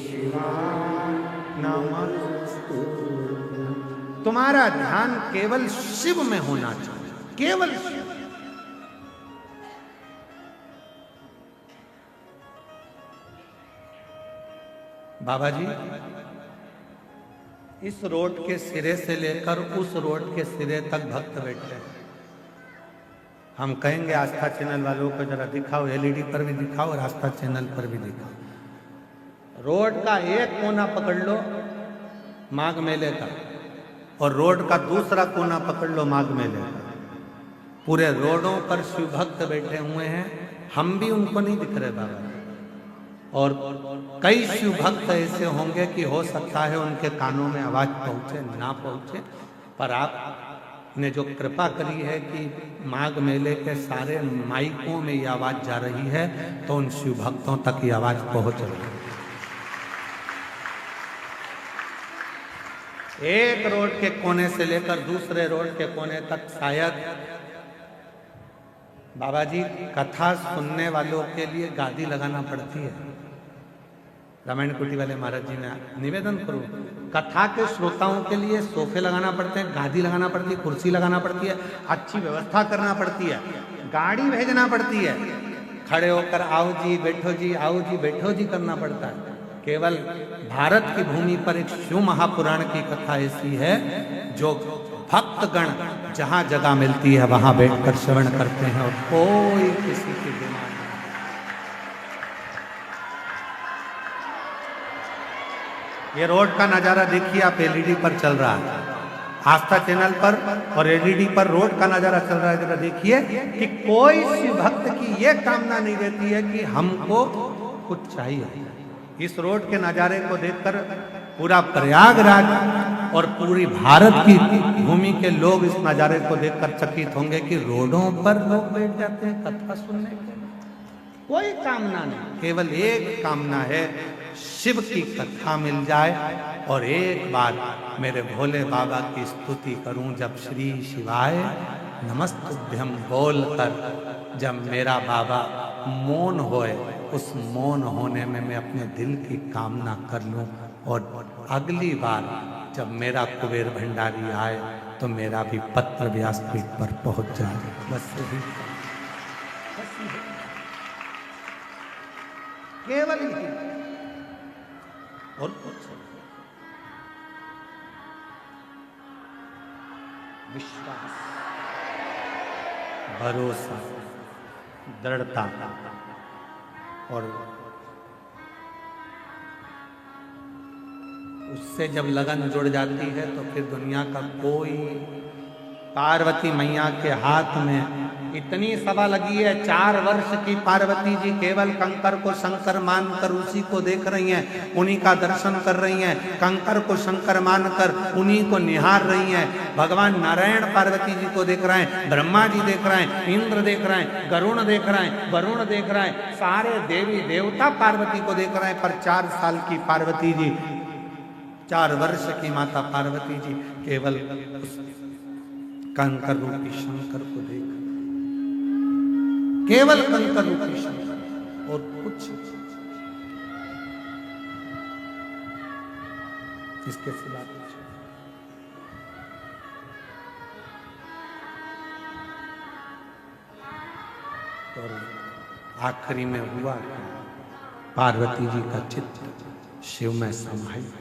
A: शिवाय नमस्तुभ्यं। तुम्हारा ध्यान केवल शिव में होना चाहिए, केवल शिव। बाबा जी, इस रोड के सिरे से लेकर उस रोड के सिरे तक भक्त बैठे हैं। हम कहेंगे आस्था चैनल वालों को जरा दिखाओ, एलईडी पर भी दिखाओ और आस्था चैनल पर भी दिखाओ। रोड का एक कोना पकड़ लो माघ मेले का, और रोड का दूसरा कोना पकड़ लो माघ मेले का। पूरे रोडों पर शिव भक्त बैठे हुए हैं, हम भी उनको नहीं दिख रहे बाबा, और कई शिव भक्त ऐसे होंगे कि हो सकता है उनके कानों में आवाज पहुंचे ना पहुंचे, पर आपने जो कृपा करी है कि माघ मेले के सारे माइकों में ये आवाज जा रही है, तो उन शिव भक्तों तक ये आवाज पहुंच रही है। एक रोड के कोने से लेकर दूसरे रोड के कोने तक शायद बाबा जी कथा सुनने वालों के लिए गादी लगाना पड़ती है। रामायण कुटी वाले महाराज जी ने निवेदन करूं, कथा के श्रोताओं के लिए सोफे लगाना पड़ते हैं, गादी लगाना पड़ती है, कुर्सी लगाना पड़ती है, अच्छी व्यवस्था करना पड़ती है, गाड़ी भेजना पड़ती है, खड़े होकर आओ जी बैठो जी, आओ जी बैठो जी करना पड़ता है। केवल भारत की भूमि पर एक शिव महापुराण की कथा ऐसी है जो भक्तगण जहां जगह मिलती है वहां बैठकर श्रवण करते हैं और कोई किसी की बीमार नहीं। ये रोड का नजारा देखिए आप, एलईडी पर चल रहा है आस्था चैनल पर, और एलईडी पर रोड का नजारा चल रहा है। जरा देखिए कि कोई शिव भक्त की ये कामना नहीं रहती है कि हमको कुछ चाहिए। इस रोड के नजारे को देखकर पूरा प्रयागराज और पूरी भारत की भूमि के लोग इस नजारे को देखकर चकित होंगे कि रोडों पर लोग बैठ जाते हैं कथा सुनने के लिए। कोई कामना नहीं, केवल एक कामना है, शिव की कथा मिल जाए और एक बार मेरे भोले बाबा की स्तुति करूं। जब श्री शिवाय नमस्तुभ्यं बोलकर जब मेरा बाबा मौन होए, उस मौन होने में मैं अपने दिल की कामना कर लूं और अगली बार जब मेरा कुबेर भंडारी आए तो मेरा भी पत्र व्यासपीठ पर पहुंच जाए। बस यही, केवल यही और कुछ। विश्वास, भरोसा, दृढ़ता और उससे जब लगन जुड़ जाती है तो फिर दुनिया का कोई, पार्वती मैया के हाथ में इतनी सभा लगी है, 4 वर्ष की पार्वती जी केवल कंकर को शंकर मानकर उसी को देख रही हैं, उन्हीं का दर्शन कर रही हैं, कंकर को शंकर मानकर उन्हीं को निहार रही हैं। भगवान नारायण पार्वती जी को देख रहे हैं, ब्रह्मा जी देख रहे हैं, इंद्र देख रहे हैं, गरुण देख रहे हैं, वरुण देख रहे हैं, सारे देवी देवता पार्वती को देख रहे हैं। पर 4 साल की पार्वती जी, 4 वर्ष की माता पार्वती जी केवल उस कंकर रूपी शंकर को देख, केवल कंकर रूपी शंकर और कुछ इसके सिवा कुछ। और आखिरी में हुआ पार्वती जी का चित्त शिव में समाहित।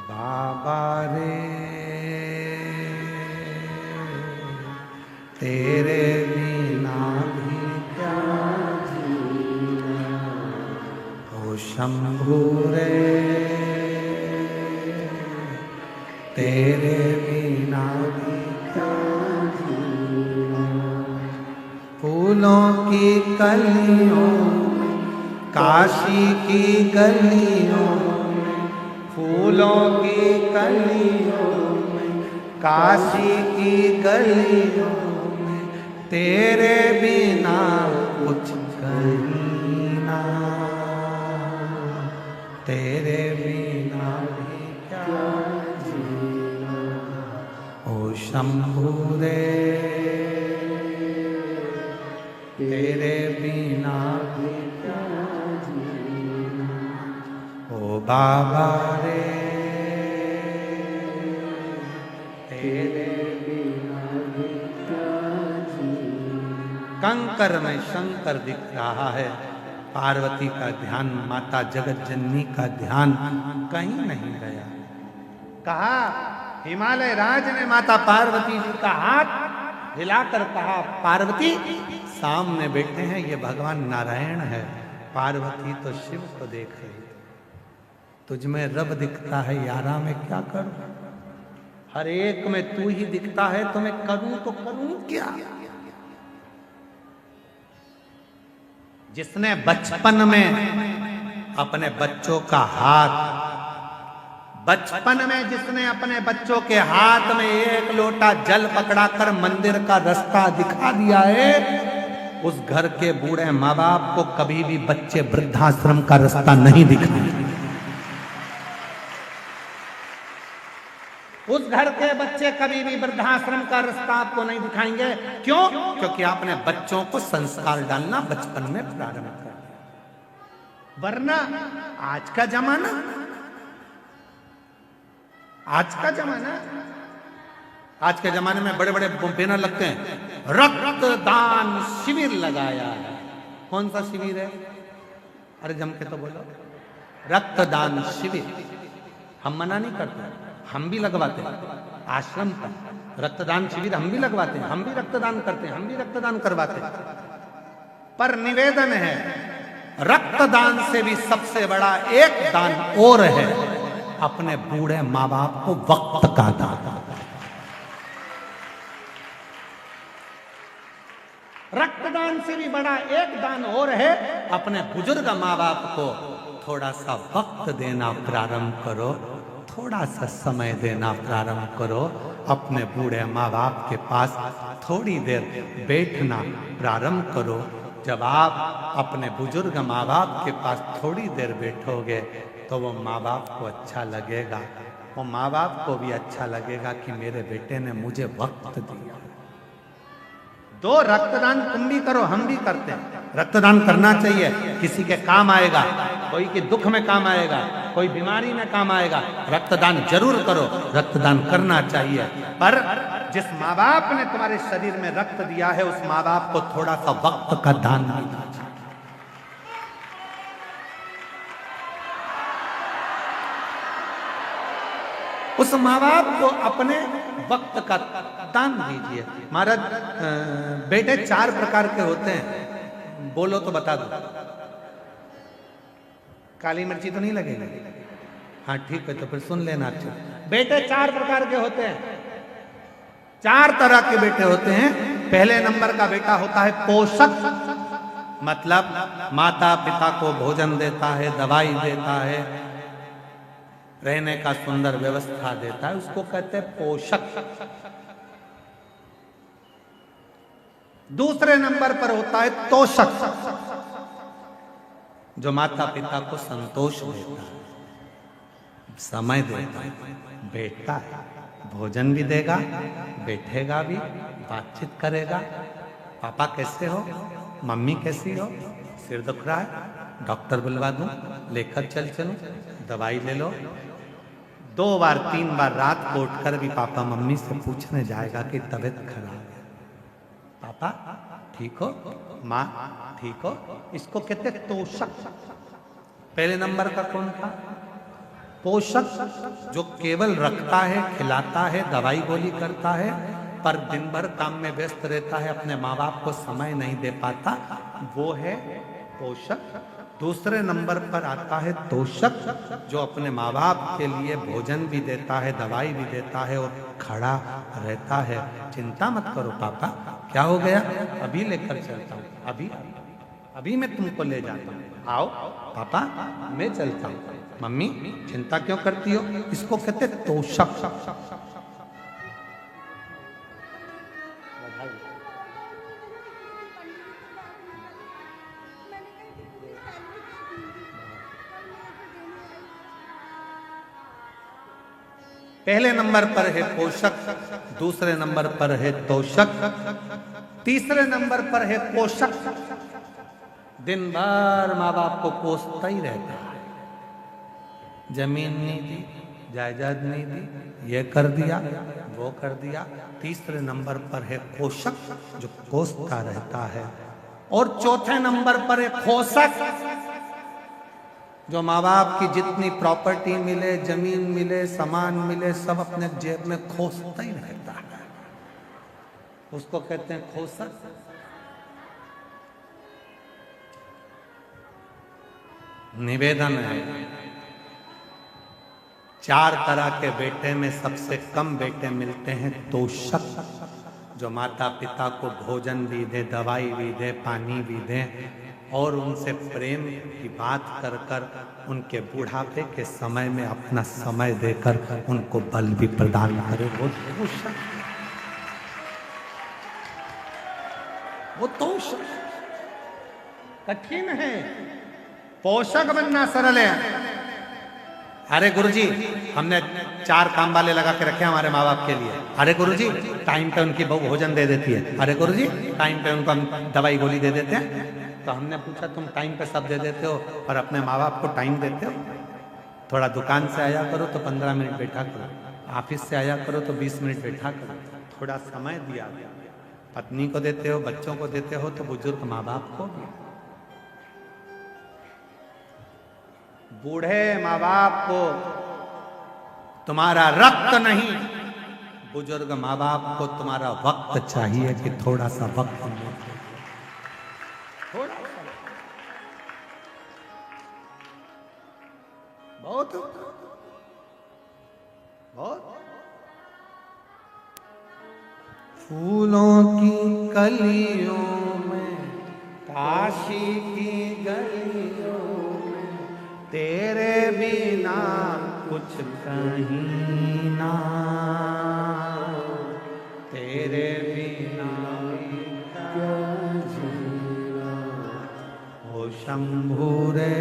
A: बाबा रे तेरे बिना भी क्या जीना, ओ शंभू रे तेरे बिना भी क्या जीना। फूलों की कलियों काशी की गलियों, फूलों की कलियों काशी की गलियों, तेरे बिना कुछ कहीं ना, तेरे बिना भी क्या जीना। ओ शंभू रे तेरे बिना भी क्या जीना। ओ बाबा रे तेरे कंकर में शंकर दिख रहा है। पार्वती का ध्यान, माता जगत जननी का ध्यान कहीं नहीं गया। कहा हिमालय राज ने माता पार्वती जी का हाथ हिलाकर कहा, पार्वती सामने बैठे हैं ये भगवान नारायण है। पार्वती तो शिव को देख रही, तुझ में रब दिखता है यारा, मैं क्या करूं? हर एक में तू ही दिखता है तो मैं करूं तो करूं क्या? जिसने बचपन में अपने बच्चों का हाथ, बचपन में जिसने अपने बच्चों के हाथ में एक लोटा जल पकड़ाकर मंदिर का रास्ता दिखा दिया है, उस घर के बूढ़े माँ बाप को कभी भी बच्चे वृद्धाश्रम का रास्ता नहीं दिखाएंगे। उस घर के बच्चे कभी भी वृद्धाश्रम का रास्ता आपको नहीं दिखाएंगे। क्यों? क्योंकि आपने बच्चों को संस्कार डालना बचपन में प्रारंभ कर दिया। वरना आज का जमाना, आज के जमाने में बड़े बड़े बैनर लगते हैं, रक्तदान शिविर लगाया है। कौन सा शिविर है? अरे जम के तो बोलो, रक्तदान शिविर। हम मना नहीं करते, हम भी लगवाते हैं। आश्रम पर रक्तदान शिविर हम भी लगवाते हैं, हम भी रक्तदान करते हैं, हम भी रक्तदान करवाते हैं। पर निवेदन है, रक्तदान से भी सबसे बड़ा एक दान और है, अपने बूढ़े माँ बाप को वक्त का दान। रक्तदान से भी बड़ा एक दान और है, अपने बुजुर्ग माँ बाप को थोड़ा सा वक्त देना प्रारंभ करो, थोड़ा सा समय देना प्रारंभ करो। अपने बूढ़े माँ बाप के पास थोड़ी देर बैठना प्रारंभ करो। जब आप अपने बुजुर्ग माँ बाप के पास थोड़ी देर बैठोगे तो वो माँ बाप को अच्छा लगेगा, वो माँ बाप को भी अच्छा लगेगा कि मेरे बेटे ने मुझे वक्त दिया। दो रक्तदान तुम भी करो, हम भी करते हैं। रक्तदान करना चाहिए, किसी के काम आएगा, कोई के दुख में काम आएगा, कोई बीमारी में काम आएगा। रक्तदान जरूर करो, रक्तदान करना चाहिए। पर जिस माँ बाप ने तुम्हारे शरीर में रक्त दिया है, उस माँ बाप को थोड़ा सा वक्त का दान देना चाहिए। उस माँ बाप को अपने वक्त का दान दीजिए। महाराज, बेटे 4 प्रकार के होते हैं, बोलो तो बता दो। काली मिर्ची तो नहीं लगेगी? हाँ ठीक है, तो फिर सुन लेना। अच्छा, बेटे 4 प्रकार के होते हैं, 4 तरह के बेटे होते हैं। पहले नंबर का बेटा होता है पोषक, मतलब माता पिता को भोजन देता है, दवाई देता है, रहने का सुंदर व्यवस्था देता है, उसको कहते हैं पोषक। दूसरे नंबर पर होता है तोषक, जो माता पिता को संतोष देता है, समय देता है, बैठता है, भोजन भी देगा, बैठेगा भी, बातचीत करेगा। पापा कैसे हो, मम्मी कैसी हो, सिर दुख रहा है, डॉक्टर बुलवा दूं, लेकर चलो, दवाई ले लो। 2 बार 3 बार रात को उठकर भी पापा मम्मी से पूछने जाएगा कि तबीयत खराब है, पापा ठीक हो, माँ ठीक हो। इसको कहते हैं तोषक। पहले नंबर का कौन था? पोषक, जो केवल रखता है, खिलाता है, दवाई गोली करता है, पर दिन भर काम में व्यस्त रहता है, अपने माँ बाप को समय नहीं दे पाता, वो है पोषक। दूसरे नंबर पर आता है तोषक, जो अपने माँ बाप के लिए भोजन भी देता है, दवाई भी देता है और खड़ा रहता है। चिंता मत करो पापा, क्या हो गया, अभी लेकर चलता हूँ, अभी मैं तुमको ले जाता हूँ, आओ पापा मैं चलता हूँ। मम्मी चिंता क्यों करती हो? इसको कहते तोषक। पहले नंबर पर है पोषक, दूसरे नंबर पर है तोषक, तीसरे नंबर पर है पोषक। दिन भर माँ बाप को कोसता ही रहता है, जमीन नहीं दी, जायदाद नहीं दी, ये कर दिया, वो कर दिया। तीसरे नंबर पर है पोषक, जो कोसता रहता है। और चौथे नंबर पर है पोषक, जो माँ बाप की जितनी प्रॉपर्टी मिले, जमीन मिले, सामान मिले, सब अपने जेब में खोसता ही रहता है, उसको कहते हैं खोसक। निवेदन है, 4 तरह के बेटे में सबसे कम बेटे मिलते हैं तोषक, जो माता पिता को भोजन भी दे, दवाई भी दे, पानी भी दे और उनसे प्रेम की बात कर कर उनके बुढ़ापे के समय में अपना समय देकर उनको बल भी प्रदान करे। वो तो कठिन है, पोषक बनना सरल है। अरे गुरुजी, हमने 4 काम वाले लगा के रखे हमारे माँ बाप के लिए। अरे गुरुजी, टाइम पे उनकी बहू भोजन दे देती है। अरे गुरुजी, टाइम पे उनको हम दवाई गोली दे देते हैं। तो हमने पूछा तुम टाइम पे सब दे देते हो और अपने माँ बाप को टाइम देते हो? थोड़ा दुकान से आया करो तो 15 मिनट बैठा करो, ऑफिस से आया करो तो 20 मिनट बैठा करो, थोड़ा समय दिया। पत्नी को देते हो, बच्चों को देते हो, तो बुजुर्ग माँ बाप को भी। बूढ़े माँ बाप को तुम्हारा रक्त नहीं, बुजुर्ग माँ बाप को तुम्हारा वक्त चाहिए कि थोड़ा सा वक्त दो, थोड़ा सा, बहुत बहुत। फूलों की कलियों में, काशी की गलियों में, तेरे बिना कुछ कहीं ना, तेरे बिना क्या जीना हो शंभू रे,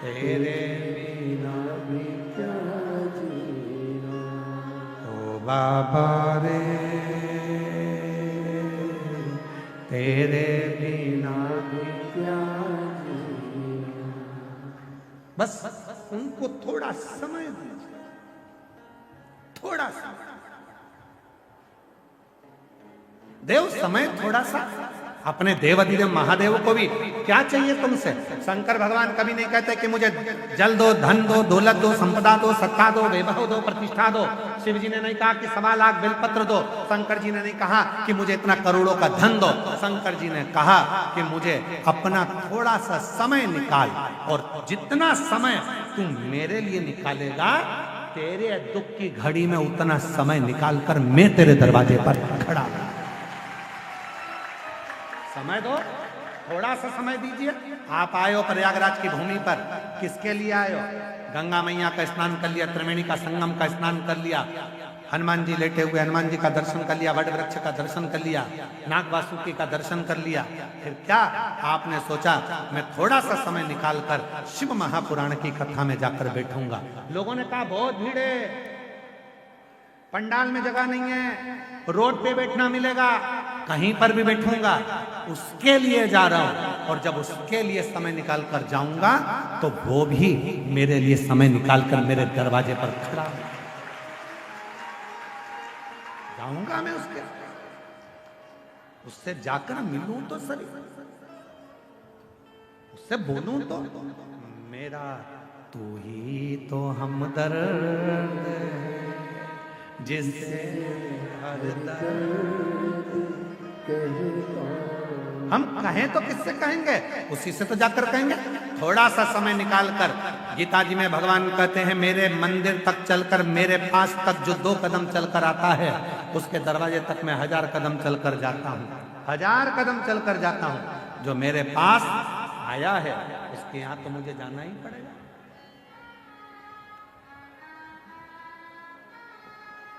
A: तेरे बिना भी क्या जीना ओ बाबा रे, तेरे बिना भी क्या जीना। बस उनको थोड़ा समय दीजिए, थोड़ा सा देव समय, थोड़ा सा। अपने देव अधिदेव महादेव को भी क्या चाहिए तुमसे? शंकर भगवान कभी नहीं कहते कि मुझे जल दो, धन दो, दौलत दो, संपदा दो, सत्ता दो, वैभव दो, प्रतिष्ठा दो। शिव जी ने नहीं कहा कि 1.25 लाख बेलपत्र दो। शंकर जी ने नहीं कहा कि मुझे इतना करोड़ों का धन दो। शंकर जी ने कहा कि मुझे अपना थोड़ा सा समय निकाल, और जितना समय तू मेरे लिए निकालेगा, तेरे दुख की घड़ी में उतना समय निकाल कर मैं तेरे दरवाजे पर खड़ा। समय दो, थोड़ा सा समय दीजिए। आप आए हो प्रयागराज की भूमि पर, किसके लिए आए हो? गंगा मैया का स्नान कर लिया, त्रिवेणी का संगम का स्नान कर लिया, हनुमान जी लेटे हुए हनुमान जी का दर्शन कर लिया, वट वृक्ष का दर्शन कर लिया, नाग वासुकी का दर्शन कर लिया। फिर क्या आपने सोचा मैं थोड़ा सा समय निकाल कर शिव महापुराण की कथा में जाकर बैठूंगा? लोगों ने कहा बहुत भीड़ है, पंडाल में जगह नहीं है, रोड पे बैठना मिलेगा, कहीं पर भी बैठूंगा। उसके लिए जा रहा हूं, और जब उसके लिए समय निकाल कर जाऊंगा तो वो भी मेरे लिए समय निकाल कर मेरे दरवाजे पर खड़ा जाऊंगा। मैं उससे जाकर मिलूं तो सही, उससे बोलूं तो मेरा तू ही तो हमदर्द जिससे हर दर्द हम कहें तो किससे कहेंगे? उसी से तो जाकर कहेंगे। थोड़ा सा समय निकाल कर, गीता जी में भगवान कहते हैं मेरे मंदिर तक चलकर, मेरे पास तक जो 2 कदम चलकर आता है, उसके दरवाजे तक मैं 1000 कदम चलकर जाता हूँ, 1000 कदम चलकर जाता हूँ। जो मेरे पास आया है उसके यहाँ तो मुझे जाना ही पड़ेगा,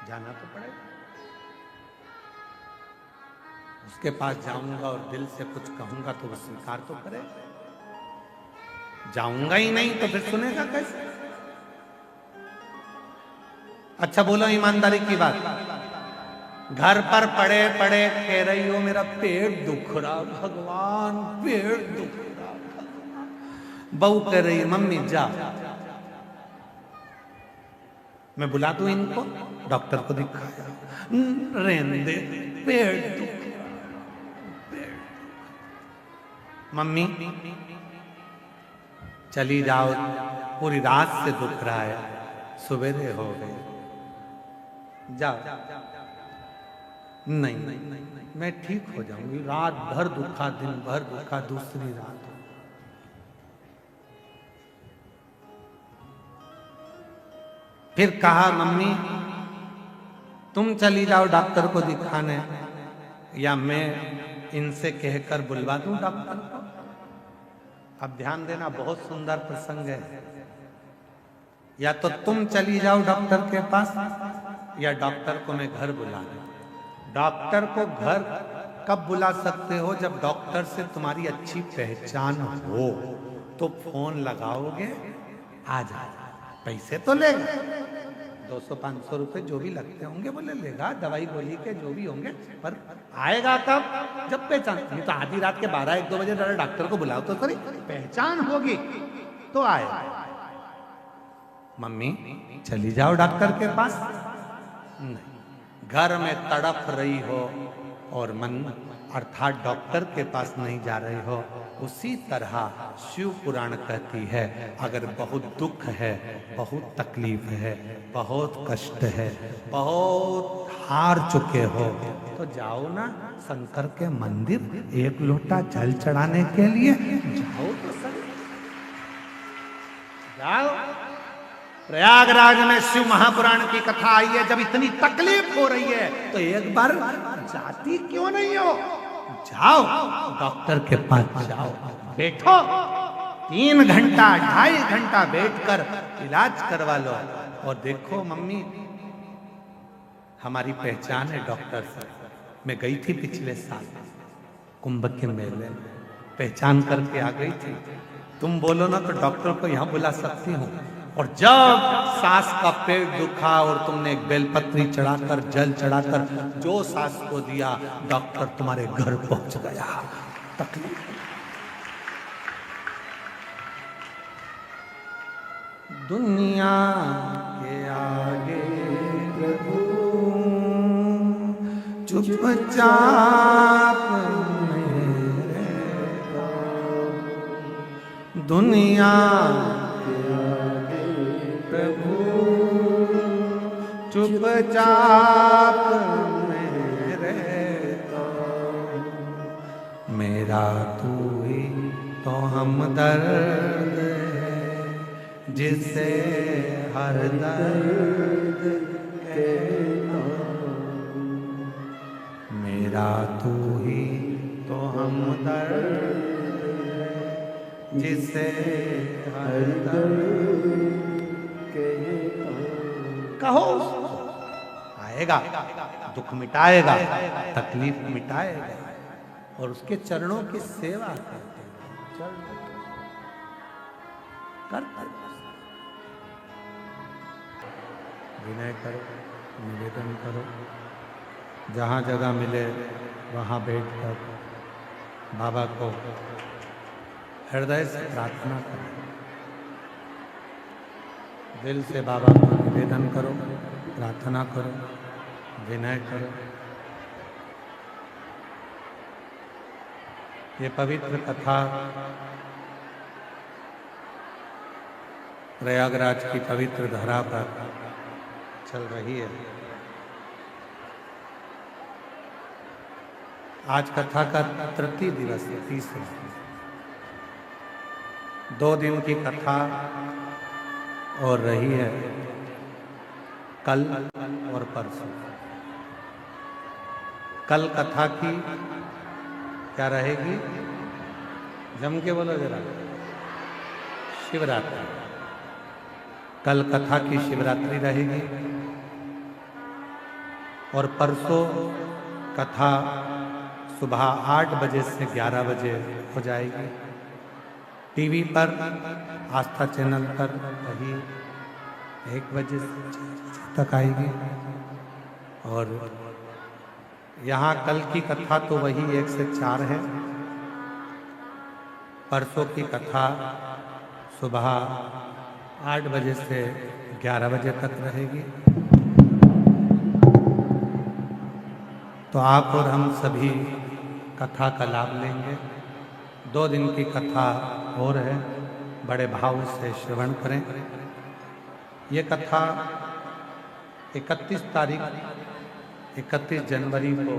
A: जाना तो पड़ेगा। उसके पास जाऊंगा और दिल से कुछ कहूंगा तो वो स्वीकार तो करेगा। जाऊंगा ही नहीं तो फिर सुनेगा कैसे? अच्छा बोलो ईमानदारी की बात, घर पर पड़े पड़े कह रही हो मेरा पेट दुख रहा भगवान, पेट दुख रहा भगवान। बहू कह रही है मम्मी जा, मैं बुला दूं इनको, डॉक्टर को दिखाया, रहने दे, पेट दुख। मम्मी चली जाओ, पूरी रात से दुख रहा है, सवेरे हो गए, जाओ। नहीं मैं ठीक हो जाऊंगी, रात भर दुखा, दिन भर दुखा, दूसरी रात। फिर कहा मम्मी तुम चली जाओ डॉक्टर को दिखाने, या मैं इनसे कहकर बुलवा दूं डॉक्टर को। अब ध्यान देना, बहुत सुंदर प्रसंग है। या तो तुम चली जाओ डॉक्टर के पास, या डॉक्टर को मैं घर बुला दूं। डॉक्टर को घर कब बुला सकते हो? जब डॉक्टर से तुम्हारी अच्छी पहचान हो तो फोन लगाओगे, आ जाए। पैसे तो लेगा, 200-500 रुपए जो भी लगते होंगे वो ले लेगा, दवाई गोली के जो भी होंगे, पर आएगा कब? जब पहचान। नहीं तो आधी रात के 12-1-2 बजे डॉक्टर को बुलाओ तो सॉरी, पहचान होगी तो आएगा। मम्मी चली जाओ डॉक्टर के पास। नहीं, घर में तड़प रही हो और मन अर्थात डॉक्टर के पास नहीं जा रही हो, उसी तरह शिव पुराण कहती है, अगर बहुत दुख है, बहुत तकलीफ है, बहुत कष्ट है, बहुत हार चुके हो, तो जाओ ना शंकर के मंदिर, एक लोटा जल चढ़ाने के लिए जाओ तो सही। जाओ। प्रयागराज में शिव महापुराण की कथा आई है। जब इतनी तकलीफ हो रही है तो एक बार जाती क्यों नहीं हो? जाओ डॉक्टर के पास, जाओ, बैठो, 3 घंटा 2.5 घंटा बैठकर इलाज करवा लो। और देखो मम्मी, हमारी पहचान है डॉक्टर से। मैं गई थी पिछले साल कुंभ के मेले में, पहचान करके आ गई थी। तुम बोलो ना तो डॉक्टर को यहाँ बुला सकती हूँ। और जब सास का पेट दुखा और तुमने एक बेलपत्री चढ़ाकर, जल चढ़ाकर जो सास को दिया, डॉक्टर तुम्हारे घर पहुंच गया। तकलीफ दुनिया के आगे प्रभु चुपचाप मेरे को, दुनिया प्रभु चुपचाप मेरे तो, मेरा तू ही तो हमदर्द है, जिसे हर दर्द कहता, मेरा तू ही तो हमदर्द है, जिसे हर दर्द कहो। आएगा, दुख मिटाएगा, तकलीफ मिटाएगा, और उसके चरणों की सेवा करते विनय करो, निवेदन करो, जहाँ जगह मिले वहाँ बैठकर बाबा को हृदय से प्रार्थना करो, दिल से बाबा को निवेदन करो, प्रार्थना करो, विनय करो। ये पवित्र कथा प्रयागराज की पवित्र धरा पर चल रही है। आज कथा का तृतीय दिवस है, तीसरा। 2 दिन की कथा और रही है, कल और परसों। कल कथा की क्या रहेगी? जम के बोलो जरा। शिवरात्रि। कल कथा की शिवरात्रि रहेगी और परसों कथा सुबह 8 बजे से 11 बजे हो जाएगी। टीवी पर आस्था चैनल पर वही 1 बजे तक आएगी। और यहाँ कल की कथा तो वही 1 से 4 है। परसों की कथा सुबह 8 बजे से 11 बजे तक रहेगी। तो आप और हम सभी कथा का लाभ लेंगे। 2 दिन की कथा और है, बड़े भाव से श्रवण करें। ये कथा 31 जनवरी को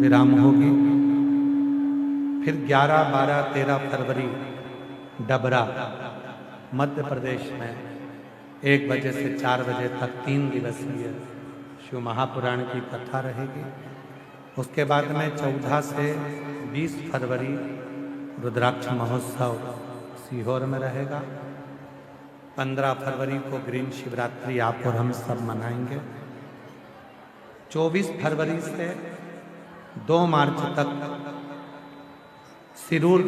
A: विराम होगी। फिर 11, 12, 13 फरवरी डबरा मध्य प्रदेश में 1 बजे से 4 बजे तक 3 दिवसीय शिव महापुराण की कथा रहेगी। उसके बाद में 14 से 20 फरवरी रुद्राक्ष महोत्सव सीहोर में रहेगा। 15 फरवरी को ग्रीन शिवरात्रि आप और हम सब मनाएंगे। 24 फरवरी से 2 मार्च तक सिरूर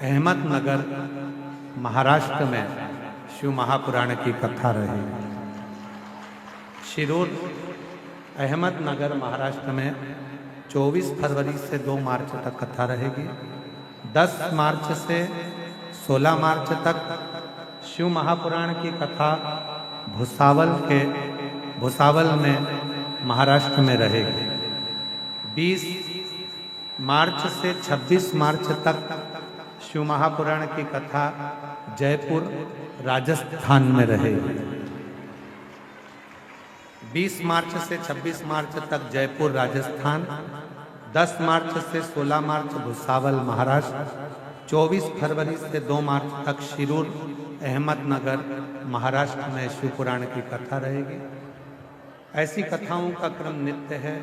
A: अहमदनगर महाराष्ट्र में शिव महापुराण की कथा रहेगी। शिरूर अहमदनगर महाराष्ट्र में 24 फरवरी से 2 मार्च तक कथा रहेगी। 10 मार्च से 16 मार्च तक शिव महापुराण की कथा भुसावल में महाराष्ट्र में रहेगी। 20 मार्च से 26 मार्च तक शिव महापुराण की कथा जयपुर राजस्थान में रहेगी। 20 मार्च से 26 मार्च तक जयपुर राजस्थान, 10 मार्च से 16 मार्च भुसावल महाराष्ट्र, 24 फरवरी से 2 मार्च तक शिरूर अहमदनगर महाराष्ट्र में शिव पुराण की कथा रहेगी। ऐसी कथाओं का क्रम नित्य है।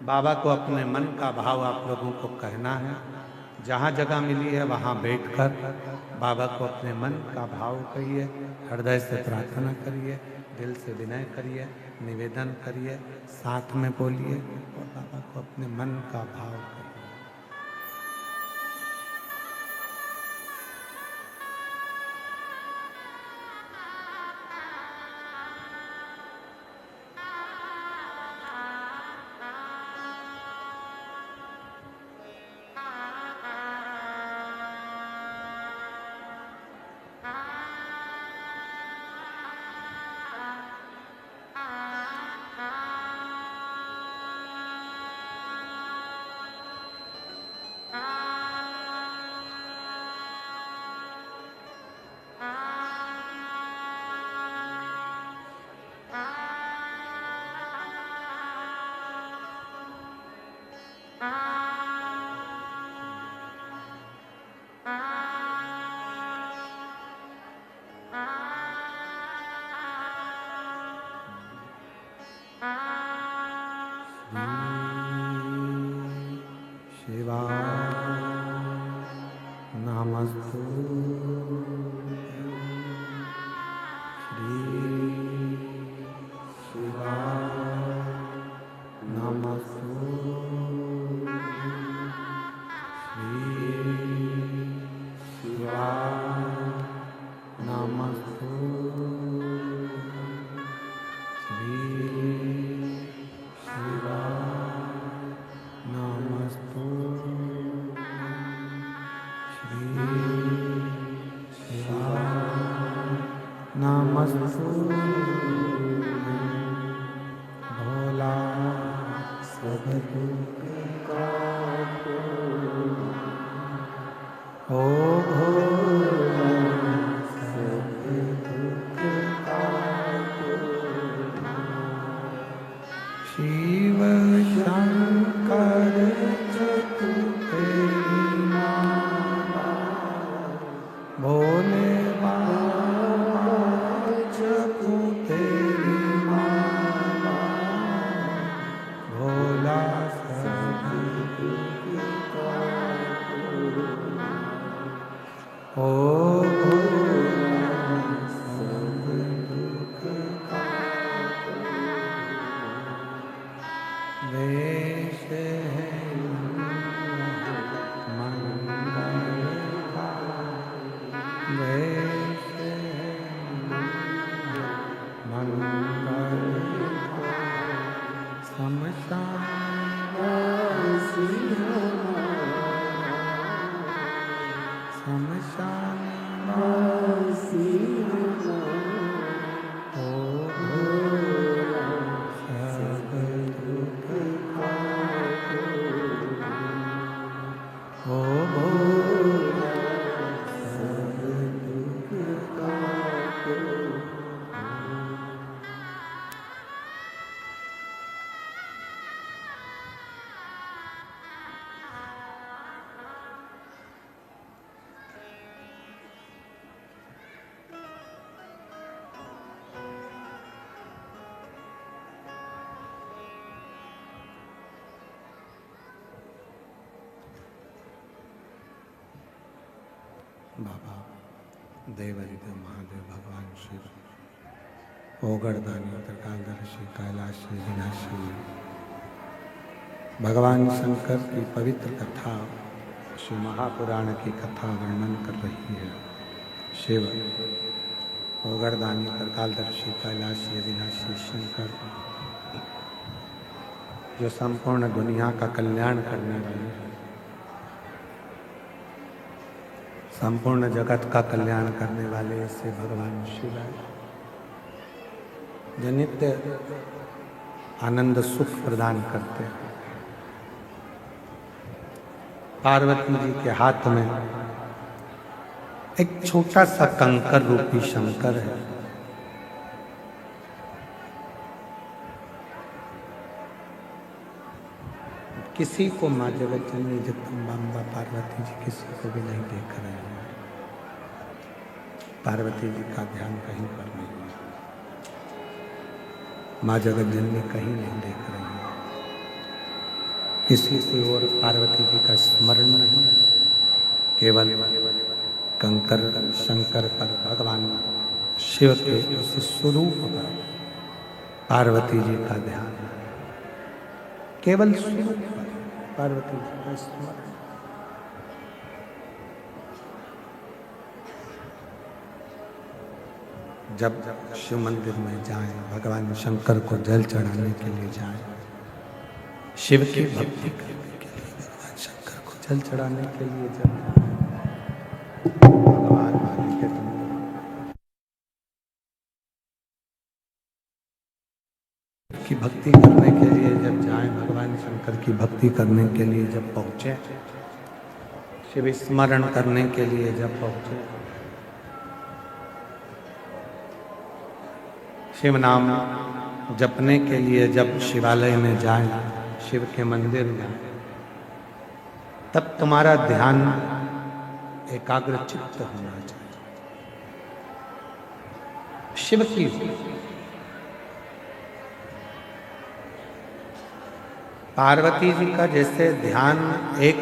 A: बाबा को अपने मन का भाव आप लोगों को कहना है। जहाँ जगह मिली है वहाँ बैठकर बाबा को अपने मन का भाव कहिए, हृदय से प्रार्थना करिए, दिल से विनय करिए, निवेदन करिए, साथ में बोलिए और बाबा को अपने मन का भाव कहिए। बाबा देवरिदेव महादेव भगवान शिव ओगड़दानी त्रिकालदर्शी कैलाशी विनाशी भगवान शंकर की पवित्र कथा शिव महापुराण की कथा वर्णन कर रही है। शिव ओगड़दानी त्रिकालदर्शी कैलाशी विनाशी शंकर जो संपूर्ण दुनिया का कल्याण करने वाले हैं, संपूर्ण जगत का कल्याण करने वाले ऐसे भगवान शिव हैं जो नित्य आनंद सुख प्रदान करते हैं। पार्वती जी के हाथ में एक छोटा सा कंकर रूपी शंकर है। किसी को माँ जगत जननी जगदम्बा पार्वती जी किसी को भी नहीं देख रहे हैं। पार्वती जी का ध्यान कहीं पर नहीं है, माँ जगत जननी कहीं नहीं देख रही है। किसी की ओर पार्वती जी का स्मरण नहीं, केवल कंकर शंकर पर भगवान शिव के उस स्वरूप पर पार्वती जी का ध्यान है। केवल स्वरूप पर पार्वती जी का स्मरण। जब शिव मंदिर में जाएं, भगवान शंकर को जल चढ़ाने के लिए जाएं, शिव की भक्ति करने के लिए भगवान शंकर को जल चढ़ाने के लिए जब भगवान वाली के की भक्ति करने के लिए जब जाएं, भगवान शंकर की भक्ति करने के लिए जब पहुंचे, शिव स्मरण करने के लिए जब पहुंचे, शिव नाम जपने के लिए जब शिवालय में जाएं, शिव के मंदिर में, तब तुम्हारा ध्यान एकाग्र चित्त होना चाहिए। शिव की पार्वती जी का जैसे ध्यान एक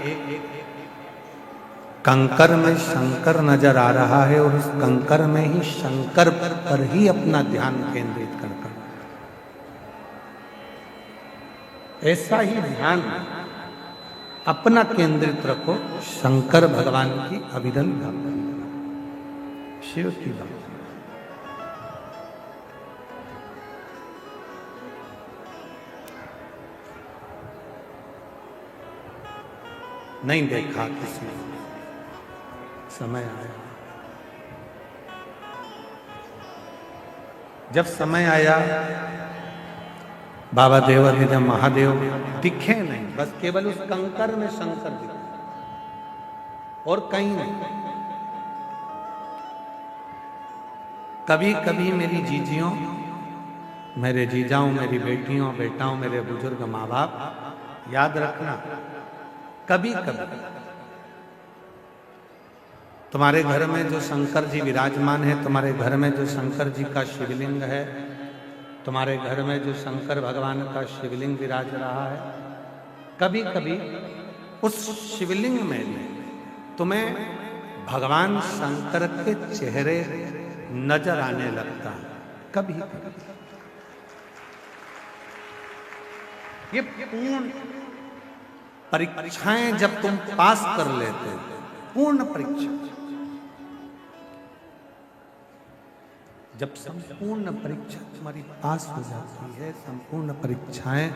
A: कंकर में शंकर नजर आ रहा है और उस कंकर में ही शंकर पर ही अपना ध्यान केंद्रित कर ऐसा ही ध्यान अपना केंद्रित रखो शंकर भगवान की अभिधन भक्ति, शिव की भक्ति। नहीं देखा किसी ने, समय आया, जब समय आया बाबा देवरिदेव महादेव दिखे नहीं, बस केवल उस कंकर में शंकर दिखे और कहीं नहीं। कभी कभी मेरी जीजियों, मेरे जीजाओं, मेरी बेटियों बेटाओं, मेरे बुजुर्ग माँ बाप याद रखना, कभी कभी तुम्हारे घर में जो शंकर जी विराजमान है, तुम्हारे घर में जो शंकर जी का शिवलिंग है, तुम्हारे घर में जो शंकर भगवान का शिवलिंग विराज रहा है, कभी कभी उस शिवलिंग में भी तुम्हें भगवान शंकर के चेहरे नजर आने लगता है। कभी कभी ये पूर्ण परीक्षाएं जब तुम पास कर लेते हो, पूर्ण परीक्षा, जब संपूर्ण परीक्षा तुम्हारी पास हो जाती है, संपूर्ण परीक्षाएं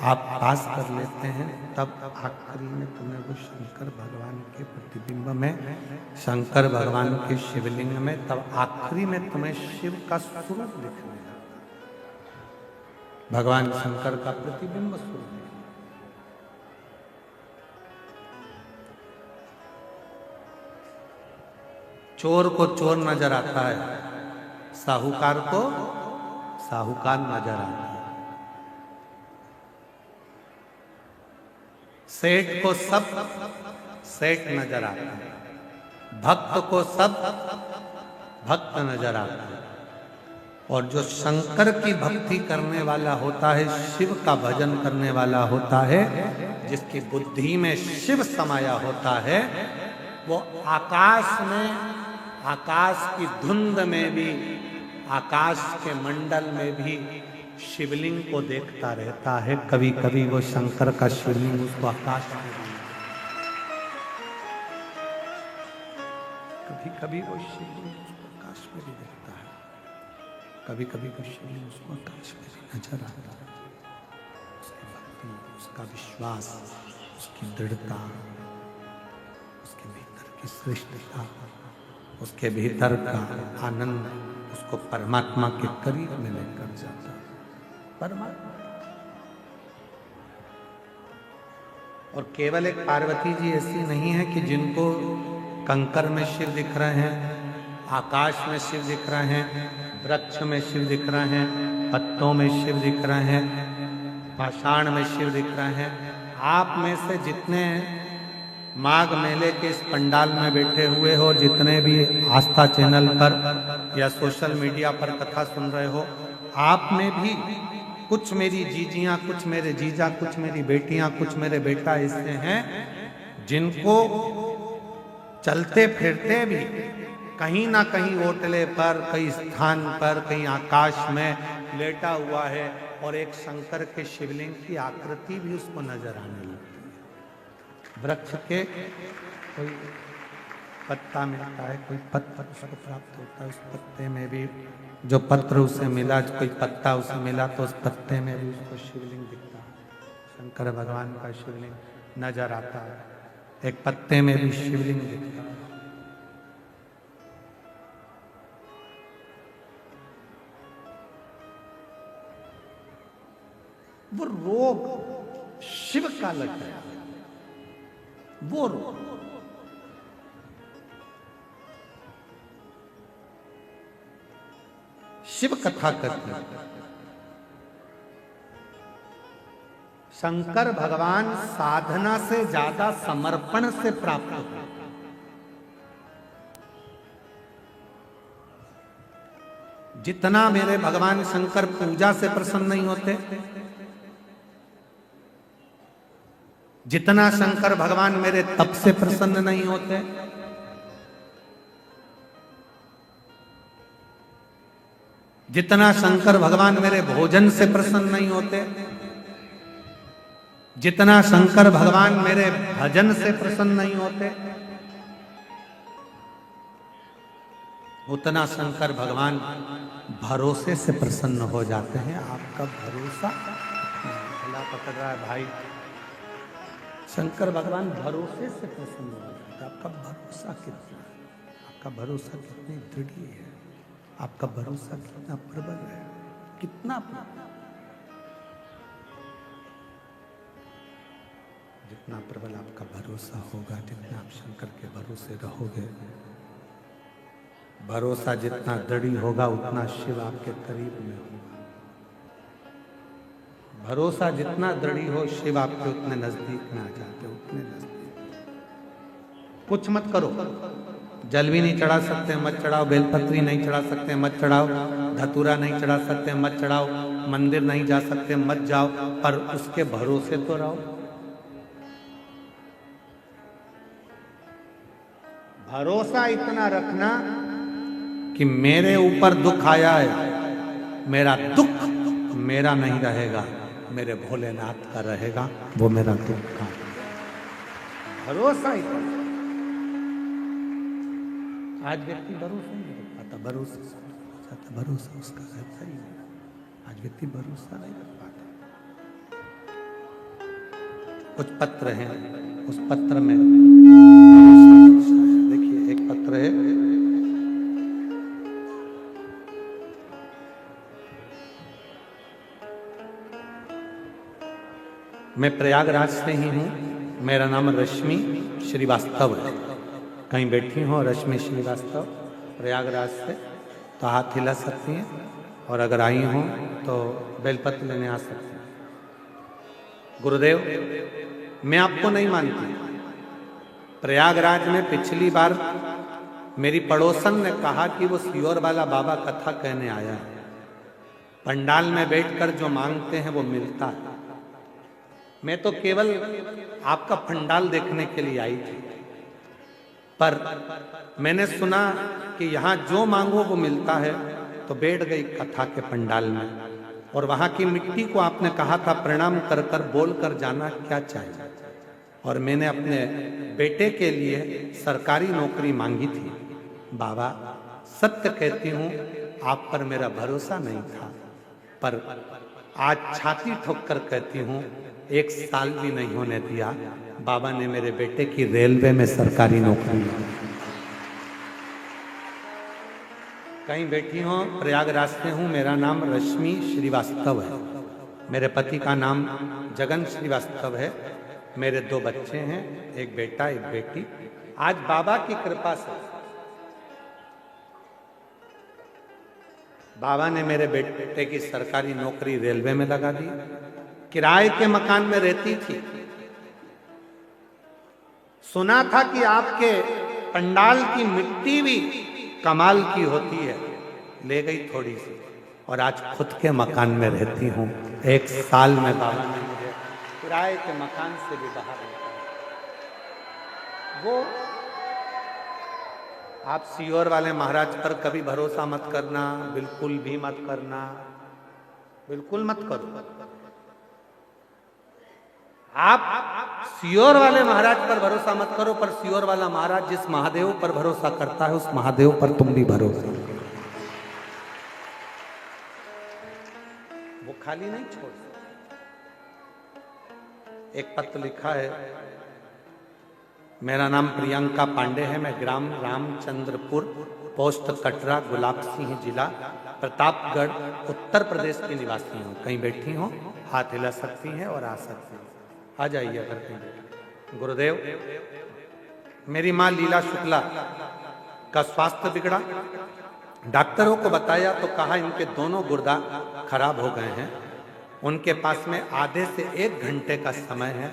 A: आप पास कर लेते हैं, तब आखिरी में तुम्हें वो शंकर भगवान के प्रतिबिंब में, शंकर भगवान के शिवलिंग में, तब आखिरी में तुम्हें शिव का स्वरूप दिखने लगता है, भगवान शंकर का प्रतिबिंब स्वरूप। चोर को चोर नजर आता है, साहूकार को साहूकार नजर आता है, सेठ को सब सेठ नजर आता है, भक्त को सब भक्त नजर आता है। और जो शंकर की भक्ति करने वाला होता है, शिव का भजन करने वाला होता है, जिसकी बुद्धि में शिव समाया होता है, वो आकाश में, आकाश की धुंध में भी, आकाश के मंडल में भी शिवलिंग को देखता रहता है। कभी कभी वो शंकर का शिवलिंग उसको आकाश में, कभी कभी वो शिवलिंग उसको आकाश में भी देखता है, कभी कभी वो शिवलिंग उसको आकाश में भी नजर आता है। उसकी भक्ति, उसका विश्वास, उसकी दृढ़ता, उसके भीतर की श्रेष्ठता, उसके भीतर का आनंद उसको परमात्मा के करीब में लेकर जाता है। परमात्मा और केवल एक पार्वती जी ऐसी नहीं है कि जिनको कंकर में शिव दिख रहे हैं, आकाश में शिव दिख रहे हैं, वृक्ष में शिव दिख रहे हैं, पत्तों में शिव दिख रहे हैं, पाषाण में शिव दिख रहे हैं। आप में से जितने माघ मेले के इस पंडाल में बैठे हुए हो, जितने भी आस्था चैनल पर या सोशल मीडिया पर कथा सुन रहे हो, आप में भी कुछ मेरी जीजियां, कुछ मेरे जीजा, कुछ मेरी बेटियां, कुछ मेरे बेटा ऐसे हैं जिनको चलते फिरते भी कहीं ना कहीं ओटले पर, कहीं स्थान पर, कहीं आकाश में लेटा हुआ है और एक शंकर के शिवलिंग की आकृति भी उसको नजर आने लगती है। वृक्ष के कोई पत्ता मिलता है, कोई पत्ता उसको प्राप्त होता है, उस पत्ते में भी जो पत्र उसे मिला, कोई पत्ता उसे मिला तो उस पत्ते में भी उसको शिवलिंग दिखता है। शंकर भगवान का शिवलिंग नजर आता है, एक पत्ते में भी शिवलिंग दिखता है। वो रोग शिव का लग गया, वो रोग शिव कथा करते हैं। शंकर भगवान साधना से ज्यादा समर्पण से प्राप्त होते हैं। जितना मेरे भगवान शंकर पूजा से प्रसन्न नहीं होते, जितना शंकर भगवान मेरे तप से प्रसन्न नहीं होते, जितना शंकर भगवान मेरे भोजन से प्रसन्न नहीं होते, जितना शंकर भगवान मेरे भजन से प्रसन्न नहीं होते, उतना शंकर भगवान भरोसे से प्रसन्न हो जाते हैं। आपका भरोसा गला पकड़ रहा है भाई, शंकर भगवान भरोसे से प्रसन्न हो जाते हैं। आपका भरोसा कितना है, आपका भरोसा कितनी दृढ़ है, आपका भरोसा कितना प्रबल है, कितना प्रबल। जितना प्रबल आपका भरोसा होगा, जितना आप शंकर के भरोसे रहोगे, भरोसा जितना दृढ़ होगा, उतना शिव आपके करीब में होगा। भरोसा जितना दृढ़ हो, शिव आपके उतने नजदीक में आ जाते, उतने नजदीक। कुछ मत करो, जल भी नहीं चढ़ा सकते मत चढ़ाओ, बेलपत्री नहीं चढ़ा सकते मत चढ़ाओ, धतूरा नहीं चढ़ा सकते मत चढ़ाओ, मंदिर नहीं जा सकते मत जाओ, पर उसके भरोसे तो रहो। भरोसा इतना रखना कि मेरे ऊपर दुख आया है, मेरा दुख मेरा नहीं रहेगा, मेरे भोलेनाथ का रहेगा, वो मेरा दुख का। भरोसा इतना। आज व्यक्ति भरोसा नहीं रख पाता, भरोसा उसका रहता ही नहीं। आज व्यक्ति भरोसा नहीं रख पाता। कुछ पत्र हैं, उस पत्र में देखिए, एक पत्र है, मैं प्रयागराज से ही हूँ, मेरा नाम रश्मि श्रीवास्तव है। कहीं बैठी हो रश्मि श्रीवास्तव प्रयागराज से तो हाथ हिला सकती हैं, और अगर आई हो तो बेलपत्र लेने आ सकती हैं। गुरुदेव, मैं आपको नहीं मानती। प्रयागराज में पिछली बार मेरी पड़ोसन ने कहा कि वो सियोर वाला बाबा कथा कहने आया है, पंडाल में बैठकर जो मांगते हैं वो मिलता है। मैं तो केवल आपका पंडाल देखने के लिए आई थी, पर मैंने सुना कि यहाँ जो मांगो वो मिलता है, तो बैठ गई कथा के पंडाल में। और वहाँ की मिट्टी को आपने कहा था प्रणाम कर कर बोल कर जाना क्या चाहिए। और मैंने अपने बेटे के लिए सरकारी नौकरी मांगी थी। बाबा सत्य कहती हूँ, आप पर मेरा भरोसा नहीं था, पर आज छाती ठोक कर कहती हूँ 1 साल भी नहीं होने दिया, बाबा ने मेरे बेटे की रेलवे में सरकारी नौकरी दी। कहीं बैठी हूँ, प्रयागराज से हूँ, मेरा नाम रश्मि श्रीवास्तव है, मेरे पति का नाम जगन श्रीवास्तव है, मेरे 2 बच्चे हैं, एक बेटा एक बेटी। आज बाबा की कृपा से बाबा ने मेरे बेटे की सरकारी नौकरी रेलवे में लगा दी। किराए के मकान में रहती थी। सुना था कि आपके पंडाल की मिट्टी भी कमाल की होती है, ले गई थोड़ी सी, और आज खुद के मकान में रहती हूँ। 1 साल में बाबा ने मुझे किराए के मकान से भी बाहर निकाला। वो आप सीहोर वाले महाराज पर कभी भरोसा मत करना, बिल्कुल भी मत करना, बिल्कुल मत करो। आप सीहोर वाले महाराज पर भरोसा मत करो, पर सीहोर वाला महाराज जिस महादेव पर भरोसा करता है, उस महादेव पर तुम भी भरोसा करो। वो खाली नहीं छोड़। एक पत्र लिखा है, मेरा नाम प्रियंका पांडे है, मैं ग्राम रामचंद्रपुर, पोस्ट कटरा, गुलाब सिंह जिला प्रतापगढ़, उत्तर प्रदेश की निवासी हूँ। कहीं बैठी हो, हाथ हिला सकती हैं और आ सकती हैं, आ जाइए अगर कहीं। गुरुदेव, मेरी माँ लीला शुक्ला का स्वास्थ्य बिगड़ा, डॉक्टरों को बताया तो कहा इनके दोनों गुर्दा खराब हो गए हैं, उनके पास में आधे से 1 घंटे का समय है,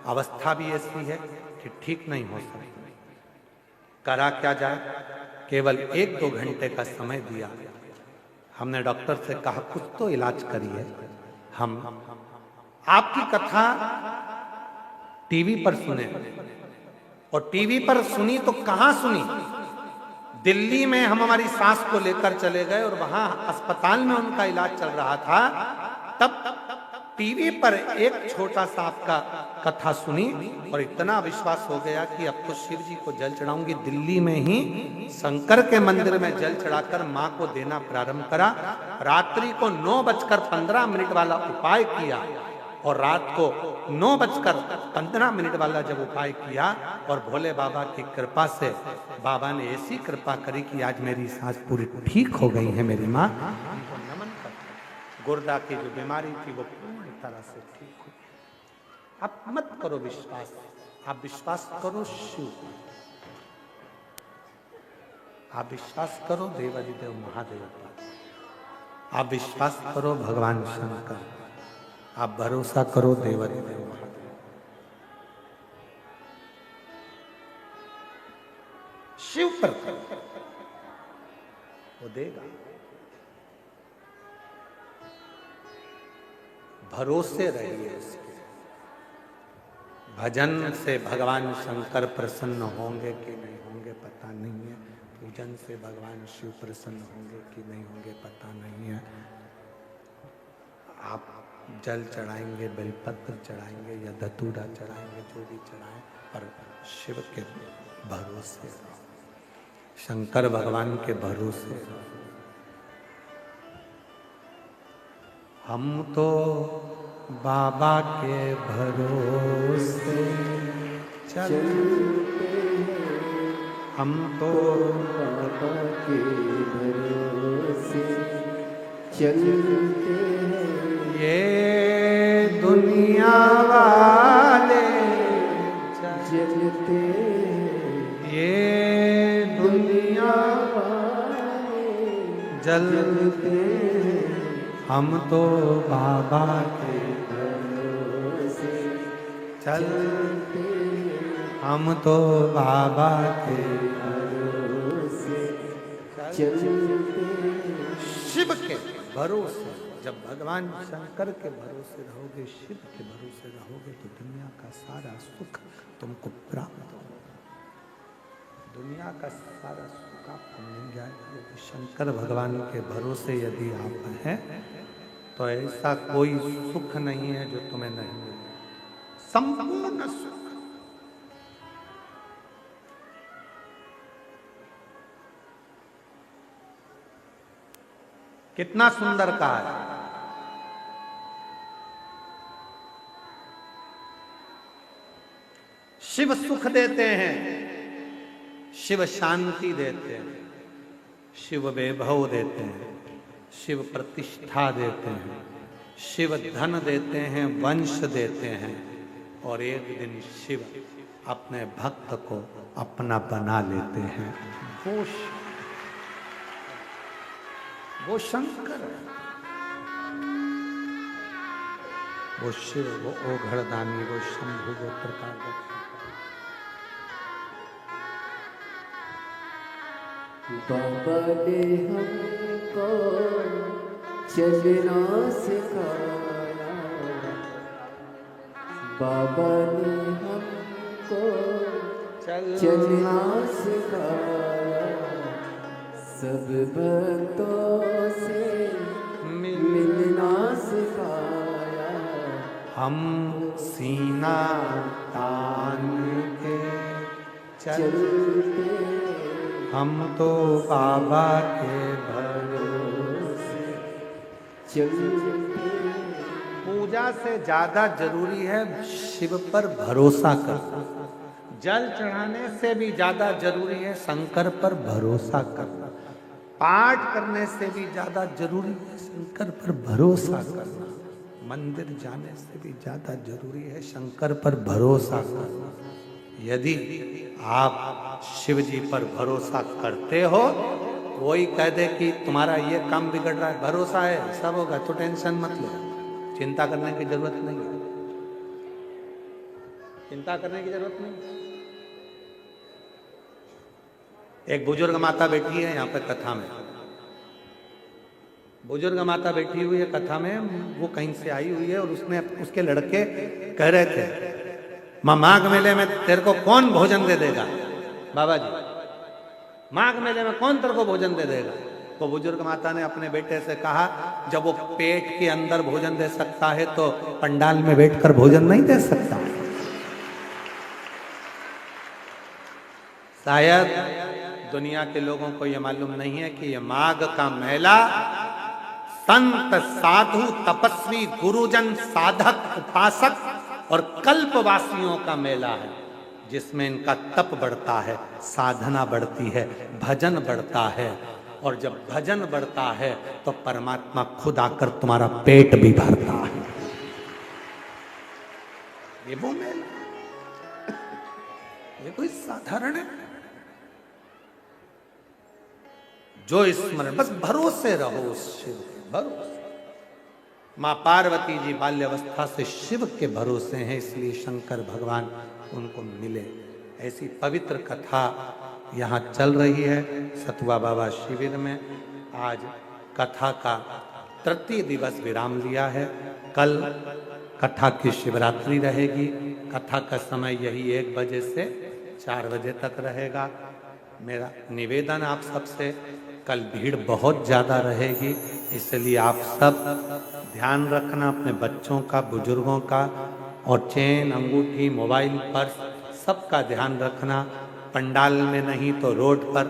A: अवस्था भी ऐसी है कि ठीक नहीं हो सकती। करा क्या जाए, केवल 1-2 घंटे का समय दिया। हमने डॉक्टर से कहा कुछ तो इलाज करिए। हम आपकी कथा टीवी पर सुने, और टीवी पर सुनी तो कहां सुनी, दिल्ली में हम हमारी सास को लेकर चले गए और वहां अस्पताल में उनका इलाज चल रहा था। तब टीवी पर एक छोटा सा आपका कथा सुनी और इतना विश्वास हो गया कि अब तो शिव जी को जल चढ़ाऊंगी। दिल्ली में ही शंकर के मंदिर में जल चढ़ाकर मां को देना प्रारंभ करा। रात्रि को 9:15 वाला उपाय किया, और रात को 9:15 वाला जब उपाय किया, और भोले बाबा की कृपा से बाबा ने ऐसी कृपा करी कि आज मेरी सांस पूरी ठीक हो गई है। मेरी माँ, उनको नमन करता। गुर्दा की जो बीमारी थी वो पूरी तरह से ठीक हुई। आप मत करो विश्वास, आप विश्वास करो शिव, आप विश्वास करो देवादिदेव महादेव पर, आप विश्वास करो भगवान शंकर, आप भरोसा करो देवादिदेव महादेव। शिव पर वो देगा। भरोसे रहिए इसके। भजन से भगवान शंकर प्रसन्न होंगे कि नहीं होंगे पता नहीं है, पूजन से भगवान शिव प्रसन्न होंगे कि नहीं होंगे पता नहीं है। आप जल चढ़ाएंगे, बेलपत्र चढ़ाएंगे या धतूरा चढ़ाएंगे, जो भी चढ़ाएं, पर शिव के भरोसे रहो, शंकर भगवान के भरोसे रहो। हम तो बाबा के भरोसे चलते हैं, हम तो
B: बाबा के भरोसे चलते हैं।
A: ये दुनिया वाले
B: जलते हैं,
A: ये दुनिया
B: वाले
A: जलते हैं, हम तो बाबा के
B: भरोसे
A: चलते, हम तो बाबा के
B: भरोसे चलते हैं।
A: शिव के भरोसे। जब भगवान शंकर के भरोसे रहोगे, शिव के भरोसे रहोगे, तो दुनिया का सारा सुख तुमको प्राप्त होगा। दुनिया का सारा सुख आपको मिल जाएगा। यदि शंकर भगवान के भरोसे यदि आप हैं तो ऐसा कोई सुख नहीं है जो तुम्हें नहीं मिले, संपूर्ण सुख। कितना सुंदर कहा है। शिव सुख देते हैं, शिव शांति देते हैं, शिव वैभव देते हैं, शिव प्रतिष्ठा देते हैं, शिव धन देते हैं, वंश देते हैं, और एक दिन शिव अपने भक्त को अपना बना लेते हैं। वो शंकर है, वो शिव, वो ओघड़दानी, वो शंभु गोत्र का
B: बाबा ने हमको चलना सिखाया, बाबा ने हमको चलना सिखाया, सब भक्तों से मिलना सिखाया।
A: हम सीना तान के चलते, हम तो बाबा के भरोसे चलते। पूजा से ज्यादा जरूरी है शिव पर भरोसा करना। जल चढ़ाने से भी ज्यादा जरूरी है शंकर पर भरोसा करना। पाठ करने से भी ज्यादा जरूरी है शंकर पर भरोसा करना। मंदिर जाने से भी ज्यादा जरूरी है शंकर पर भरोसा करना। यदि आप शिव जी पर भरोसा करते हो, कोई कह दे कि तुम्हारा ये काम बिगड़ रहा है, भरोसा है सब होगा, तो टेंशन मत लो, चिंता करने की जरूरत नहीं है, चिंता करने की जरूरत नहीं। एक बुजुर्ग माता बैठी है यहाँ पे कथा में, बुजुर्ग माता बैठी हुई है कथा में, वो कहीं से आई हुई है और उसने उसके लड़के कह रहे थे माघ मेले में तेरे को कौन भोजन दे देगा, बाबा जी माघ मेले में कौन तेरे को भोजन दे देगा। तो बुजुर्ग माता ने अपने बेटे से कहा जब वो पेट के अंदर भोजन दे सकता है तो पंडाल में बैठकर भोजन नहीं दे सकता। शायद दुनिया के लोगों को यह मालूम नहीं है कि यह माघ का मेला संत साधु तपस्वी गुरुजन साधक उपासक और कल्पवासियों का मेला है, जिसमें इनका तप बढ़ता है, साधना बढ़ती है, भजन बढ़ता है, और जब भजन बढ़ता है तो परमात्मा खुद आकर तुम्हारा पेट भी भरता है। ये वो मेला, ये कोई साधारण है। जो स्मरण, बस भरोसे रहो उस शिव के भरोसे। माँ पार्वती जी बाल्यावस्था से शिव के भरोसे हैं, इसलिए शंकर भगवान उनको मिले। ऐसी पवित्र कथा यहाँ चल रही है सतुआ बाबा शिविर में। आज कथा का तृतीय दिवस विराम लिया है। कल कथा की शिवरात्रि रहेगी। कथा का समय यही 1 बजे से 4 बजे तक रहेगा। मेरा निवेदन आप सबसे, कल भीड़ बहुत ज़्यादा रहेगी, इसलिए आप सब ध्यान रखना अपने बच्चों का, बुजुर्गों का, और चेन, अंगूठी, मोबाइल, पर्स सबका ध्यान रखना। पंडाल में नहीं तो रोड पर,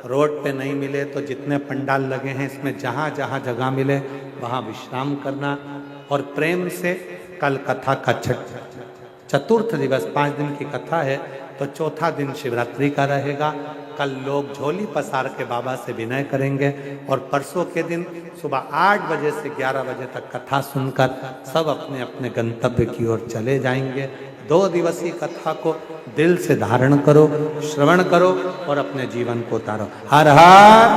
A: रोड पे नहीं मिले तो जितने पंडाल लगे हैं इसमें जहाँ जहाँ जगह मिले वहाँ विश्राम करना। और प्रेम से कल कथा का चतुर्थ दिवस, 5 दिन की कथा है तो चौथा दिन शिवरात्रि का रहेगा। कल लोग झोली पसार के बाबा से विनय करेंगे और परसों के दिन सुबह 8 बजे से 11 बजे तक कथा सुनकर सब अपने अपने गंतव्य की ओर चले जाएंगे। 2 दिवसीय कथा को दिल से धारण करो, श्रवण करो और अपने जीवन को उतारो। हर हर